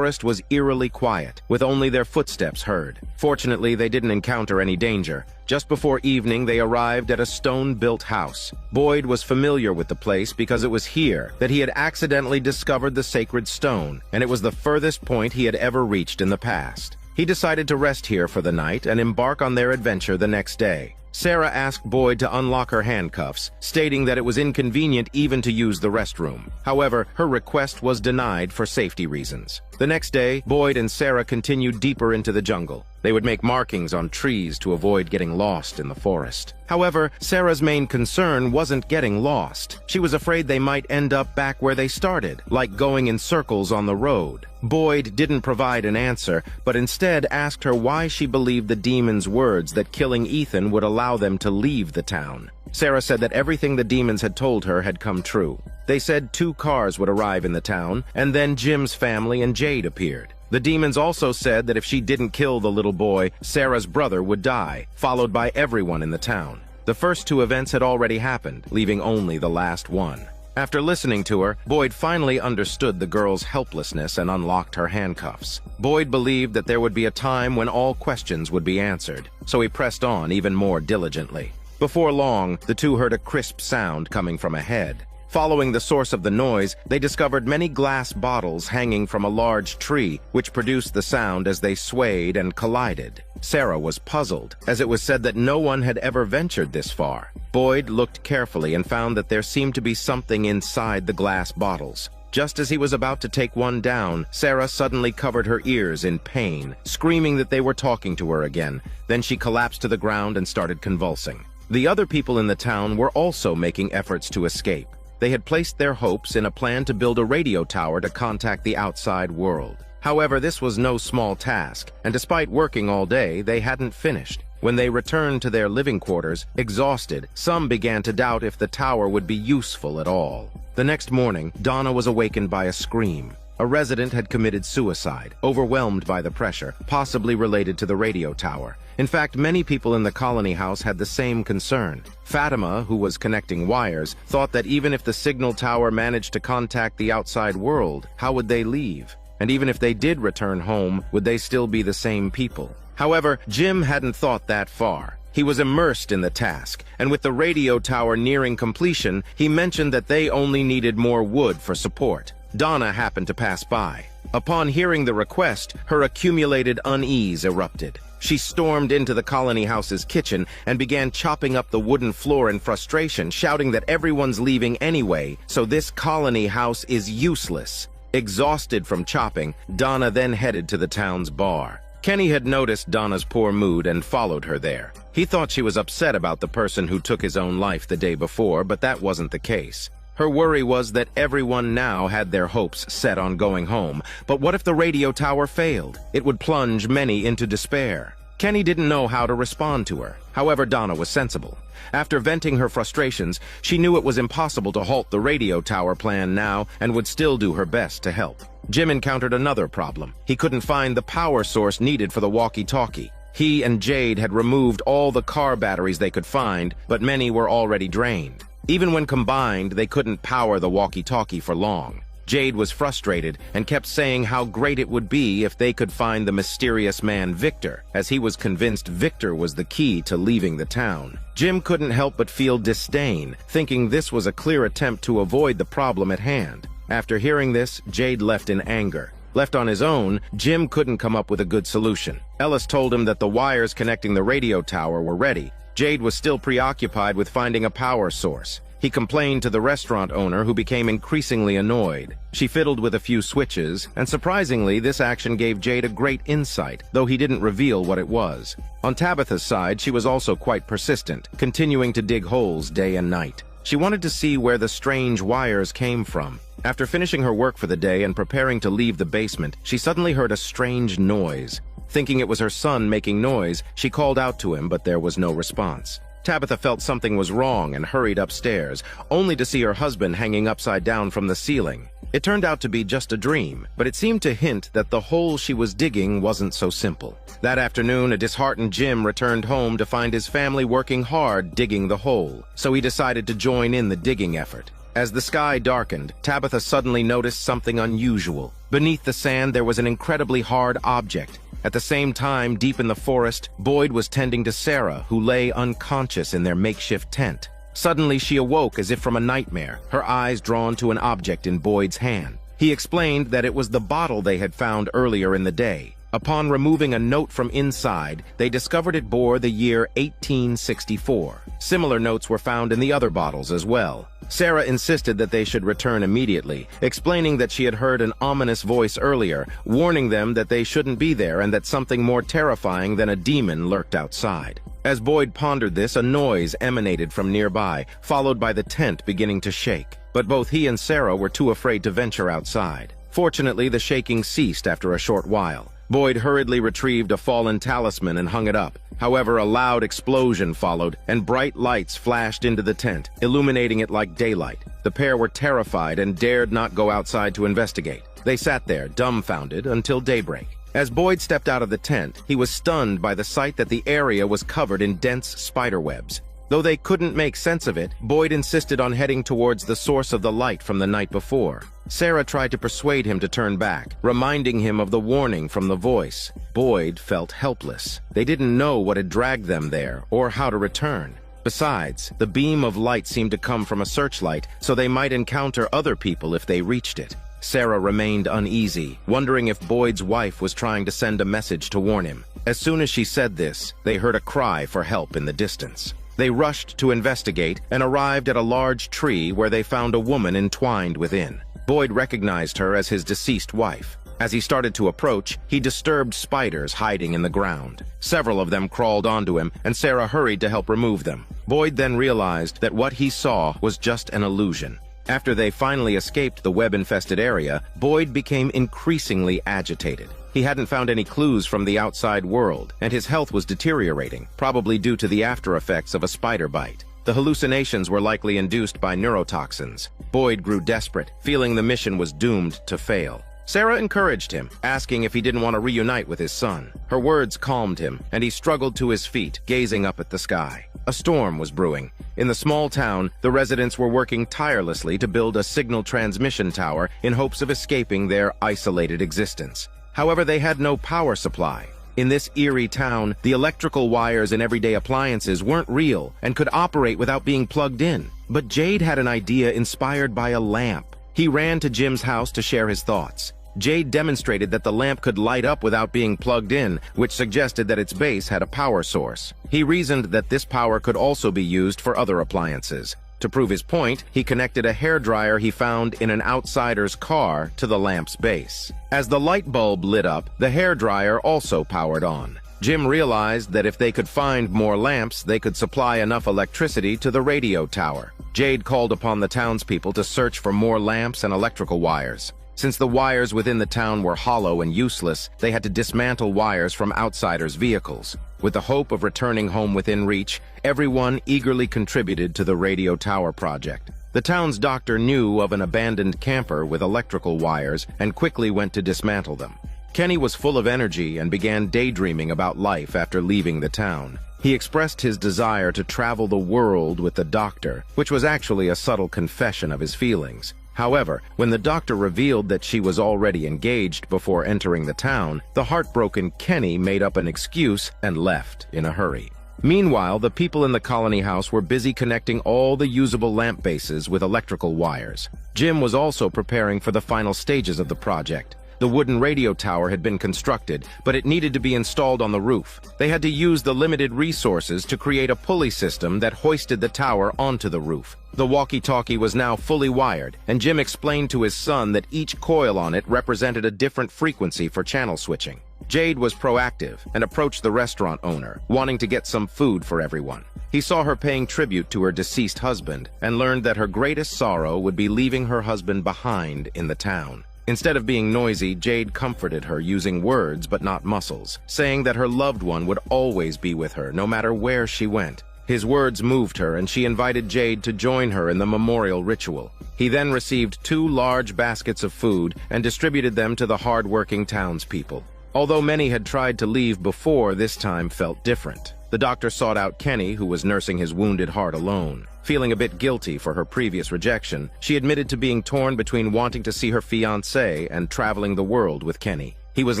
was eerily quiet, with only their footsteps heard. Fortunately, they didn't encounter any danger. Just before evening, they arrived at a stone-built house. Boyd was familiar with the place because it was here that he had accidentally discovered the sacred stone, and it was the furthest point he had ever reached in the past. He decided to rest here for the night and embark on their adventure the next day. Sarah asked Boyd to unlock her handcuffs, stating that it was inconvenient even to use the restroom. However, her request was denied for safety reasons. The next day, Boyd and Sarah continued deeper into the jungle. They would make markings on trees to avoid getting lost in the forest. However, Sarah's main concern wasn't getting lost. She was afraid they might end up back where they started, like going in circles on the road. Boyd didn't provide an answer, but instead asked her why she believed the demon's words that killing Ethan would allow them to leave the town. Sarah said that everything the demons had told her had come true. They said 2 cars would arrive in the town, and then Jim's family and Jade appeared. The demons also said that if she didn't kill the little boy, Sarah's brother would die, followed by everyone in the town. The first 2 events had already happened, leaving only the last one. After listening to her, Boyd finally understood the girl's helplessness and unlocked her handcuffs. Boyd believed that there would be a time when all questions would be answered, so he pressed on even more diligently. Before long, the two heard a crisp sound coming from ahead. Following the source of the noise, they discovered many glass bottles hanging from a large tree, which produced the sound as they swayed and collided. Sarah was puzzled, as it was said that no one had ever ventured this far. Boyd looked carefully and found that there seemed to be something inside the glass bottles. Just as he was about to take one down, Sarah suddenly covered her ears in pain, screaming that they were talking to her again. Then she collapsed to the ground and started convulsing. The other people in the town were also making efforts to escape. They had placed their hopes in a plan to build a radio tower to contact the outside world. However, this was no small task, and despite working all day, they hadn't finished. When they returned to their living quarters, exhausted, some began to doubt if the tower would be useful at all. The next morning, Donna was awakened by a scream. A resident had committed suicide, overwhelmed by the pressure, possibly related to the radio tower. In fact, many people in the colony house had the same concern. Fatima, who was connecting wires, thought that even if the signal tower managed to contact the outside world, how would they leave? And even if they did return home, would they still be the same people? However, Jim hadn't thought that far. He was immersed in the task, and with the radio tower nearing completion, he mentioned that they only needed more wood for support. Donna happened to pass by. Upon hearing the request, her accumulated unease erupted. She stormed into the colony house's kitchen and began chopping up the wooden floor in frustration, shouting that everyone's leaving anyway, so this colony house is useless. Exhausted from chopping, Donna then headed to the town's bar. Kenny had noticed Donna's poor mood and followed her there. He thought she was upset about the person who took his own life the day before, but that wasn't the case. Her worry was that everyone now had their hopes set on going home. But what if the radio tower failed? It would plunge many into despair. Kenny didn't know how to respond to her. However, Donna was sensible. After venting her frustrations, she knew it was impossible to halt the radio tower plan now and would still do her best to help. Jim encountered another problem. He couldn't find the power source needed for the walkie-talkie. He and Jade had removed all the car batteries they could find, but many were already drained. Even when combined, they couldn't power the walkie-talkie for long. Jade was frustrated and kept saying how great it would be if they could find the mysterious man Victor, as he was convinced Victor was the key to leaving the town. Jim couldn't help but feel disdain, thinking this was a clear attempt to avoid the problem at hand. After hearing this, Jade left in anger. Left on his own, Jim couldn't come up with a good solution. Ellis told him that the wires connecting the radio tower were ready. Jade was still preoccupied with finding a power source. He complained to the restaurant owner, who became increasingly annoyed. She fiddled with a few switches, and surprisingly, this action gave Jade a great insight, though he didn't reveal what it was. On Tabitha's side, she was also quite persistent, continuing to dig holes day and night. She wanted to see where the strange wires came from. After finishing her work for the day and preparing to leave the basement, she suddenly heard a strange noise. Thinking it was her son making noise, she called out to him, but there was no response. Tabitha felt something was wrong and hurried upstairs, only to see her husband hanging upside down from the ceiling. It turned out to be just a dream, but it seemed to hint that the hole she was digging wasn't so simple. That afternoon, a disheartened Jim returned home to find his family working hard digging the hole, so he decided to join in the digging effort. As the sky darkened, Tabitha suddenly noticed something unusual. Beneath the sand, there was an incredibly hard object. At the same time, deep in the forest, Boyd was tending to Sarah, who lay unconscious in their makeshift tent. Suddenly, she awoke as if from a nightmare, her eyes drawn to an object in Boyd's hand. He explained that it was the bottle they had found earlier in the day. Upon removing a note from inside, they discovered it bore the year 1864. Similar notes were found in the other bottles as well. Sarah insisted that they should return immediately, explaining that she had heard an ominous voice earlier, warning them that they shouldn't be there and that something more terrifying than a demon lurked outside. As Boyd pondered this, a noise emanated from nearby, followed by the tent beginning to shake. But both he and Sarah were too afraid to venture outside. Fortunately, the shaking ceased after a short while. Boyd hurriedly retrieved a fallen talisman and hung it up. However, a loud explosion followed, and bright lights flashed into the tent, illuminating it like daylight. The pair were terrified and dared not go outside to investigate. They sat there, dumbfounded, until daybreak. As Boyd stepped out of the tent, he was stunned by the sight that the area was covered in dense spiderwebs. Though they couldn't make sense of it, Boyd insisted on heading towards the source of the light from the night before. Sarah tried to persuade him to turn back, reminding him of the warning from the voice. Boyd felt helpless. They didn't know what had dragged them there or how to return. Besides, the beam of light seemed to come from a searchlight, so they might encounter other people if they reached it. Sarah remained uneasy, wondering if Boyd's wife was trying to send a message to warn him. As soon as she said this, they heard a cry for help in the distance. They rushed to investigate and arrived at a large tree where they found a woman entwined within. Boyd recognized her as his deceased wife. As he started to approach, he disturbed spiders hiding in the ground. Several of them crawled onto him, and Sarah hurried to help remove them. Boyd then realized that what he saw was just an illusion. After they finally escaped the web-infested area, Boyd became increasingly agitated. He hadn't found any clues from the outside world, and his health was deteriorating, probably due to the after effects of a spider bite. The hallucinations were likely induced by neurotoxins. Boyd grew desperate, feeling the mission was doomed to fail. Sarah encouraged him, asking if he didn't want to reunite with his son. Her words calmed him, and he struggled to his feet, gazing up at the sky. A storm was brewing. In the small town, the residents were working tirelessly to build a signal transmission tower in hopes of escaping their isolated existence. However, they had no power supply. In this eerie town, the electrical wires in everyday appliances weren't real and could operate without being plugged in. But Jade had an idea inspired by a lamp. He ran to Jim's house to share his thoughts. Jade demonstrated that the lamp could light up without being plugged in, which suggested that its base had a power source. He reasoned that this power could also be used for other appliances. To prove his point, he connected a hairdryer he found in an outsider's car to the lamp's base. As the light bulb lit up, the hairdryer also powered on. Jim realized that if they could find more lamps, they could supply enough electricity to the radio tower. Jade called upon the townspeople to search for more lamps and electrical wires. Since the wires within the town were hollow and useless, they had to dismantle wires from outsiders' vehicles. With the hope of returning home within reach, everyone eagerly contributed to the radio tower project. The town's doctor knew of an abandoned camper with electrical wires and quickly went to dismantle them. Kenny was full of energy and began daydreaming about life after leaving the town. He expressed his desire to travel the world with the doctor, which was actually a subtle confession of his feelings. However, when the doctor revealed that she was already engaged before entering the town, the heartbroken Kenny made up an excuse and left in a hurry. Meanwhile, the people in the colony house were busy connecting all the usable lamp bases with electrical wires. Jim was also preparing for the final stages of the project. The wooden radio tower had been constructed, but it needed to be installed on the roof. They had to use the limited resources to create a pulley system that hoisted the tower onto the roof. The walkie-talkie was now fully wired, and Jim explained to his son that each coil on it represented a different frequency for channel switching. Jade was proactive and approached the restaurant owner, wanting to get some food for everyone. He saw her paying tribute to her deceased husband and learned that her greatest sorrow would be leaving her husband behind in the town. Instead of being noisy, Jade comforted her using words but not muscles, saying that her loved one would always be with her no matter where she went. His words moved her, and she invited Jade to join her in the memorial ritual. He then received 2 large baskets of food and distributed them to the hard-working townspeople. Although many had tried to leave before, this time felt different. The doctor sought out Kenny, who was nursing his wounded heart alone. Feeling a bit guilty for her previous rejection, she admitted to being torn between wanting to see her fiancé and traveling the world with Kenny. He was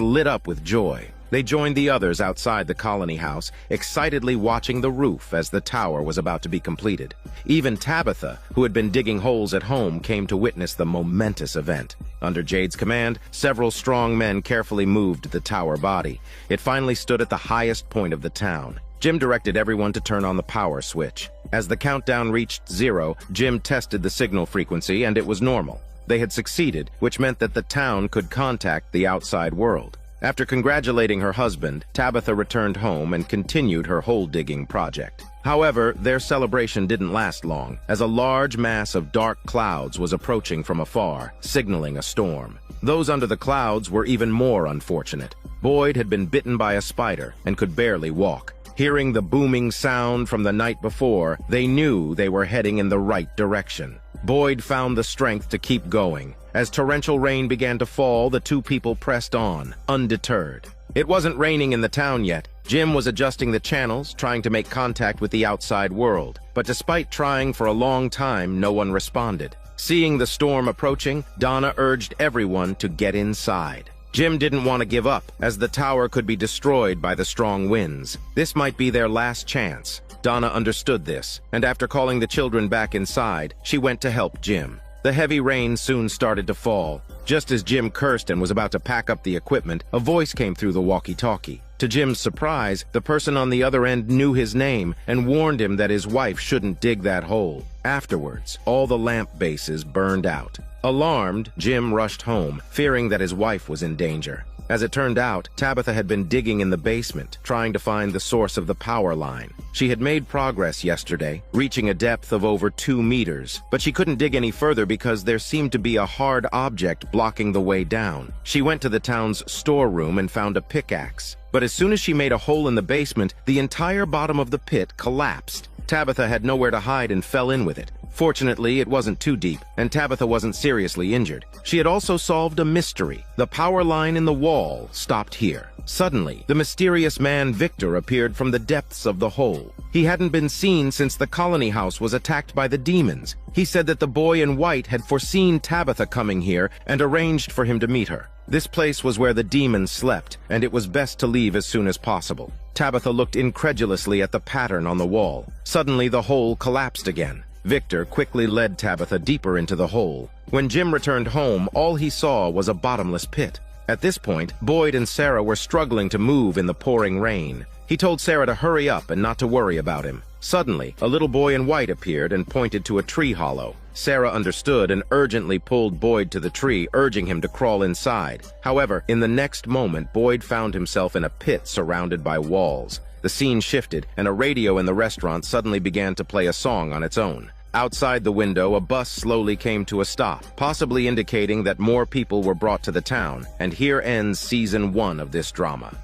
lit up with joy. They joined the others outside the colony house, excitedly watching the roof as the tower was about to be completed. Even Tabitha, who had been digging holes at home, came to witness the momentous event. Under Jade's command, several strong men carefully moved the tower body. It finally stood at the highest point of the town. Jim directed everyone to turn on the power switch. As the countdown reached 0, Jim tested the signal frequency, and it was normal. They had succeeded, which meant that the town could contact the outside world. After congratulating her husband, Tabitha returned home and continued her hole-digging project. However, their celebration didn't last long, as a large mass of dark clouds was approaching from afar, signaling a storm. Those under the clouds were even more unfortunate. Boyd had been bitten by a spider and could barely walk. Hearing the booming sound from the night before, they knew they were heading in the right direction. Boyd found the strength to keep going. As torrential rain began to fall, the 2 people pressed on, undeterred. It wasn't raining in the town yet. Jim was adjusting the channels, trying to make contact with the outside world. But despite trying for a long time, no one responded. Seeing the storm approaching, Donna urged everyone to get inside. Jim didn't want to give up, as the tower could be destroyed by the strong winds. This might be their last chance. Donna understood this, and after calling the children back inside, she went to help Jim. The heavy rain soon started to fall. Just as Jim cursed and was about to pack up the equipment, a voice came through the walkie-talkie. To Jim's surprise, the person on the other end knew his name and warned him that his wife shouldn't dig that hole. Afterwards, all the lamp bases burned out. Alarmed, Jim rushed home, fearing that his wife was in danger. As it turned out, Tabitha had been digging in the basement, trying to find the source of the power line. She had made progress yesterday, reaching a depth of over 2 meters, but she couldn't dig any further because there seemed to be a hard object blocking the way down. She went to the town's storeroom and found a pickaxe. But as soon as she made a hole in the basement, the entire bottom of the pit collapsed. Tabitha had nowhere to hide and fell in with it. Fortunately, it wasn't too deep, and Tabitha wasn't seriously injured. She had also solved a mystery. The power line in the wall stopped here. Suddenly, the mysterious man Victor appeared from the depths of the hole. He hadn't been seen since the colony house was attacked by the demons. He said that the boy in white had foreseen Tabitha coming here and arranged for him to meet her. This place was where the demons slept, and it was best to leave as soon as possible. Tabitha looked incredulously at the pattern on the wall. Suddenly, the hole collapsed again. Victor quickly led Tabitha deeper into the hole. When Jim returned home, all he saw was a bottomless pit. At this point, Boyd and Sarah were struggling to move in the pouring rain. He told Sarah to hurry up and not to worry about him. Suddenly, a little boy in white appeared and pointed to a tree hollow. Sarah understood and urgently pulled Boyd to the tree, urging him to crawl inside. However, in the next moment, Boyd found himself in a pit surrounded by walls. The scene shifted, and a radio in the restaurant suddenly began to play a song on its own. Outside the window, a bus slowly came to a stop, possibly indicating that more people were brought to the town. And here ends Season 1 of this drama.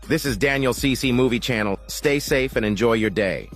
This is Daniel CC Movie Channel. Stay safe and enjoy your day.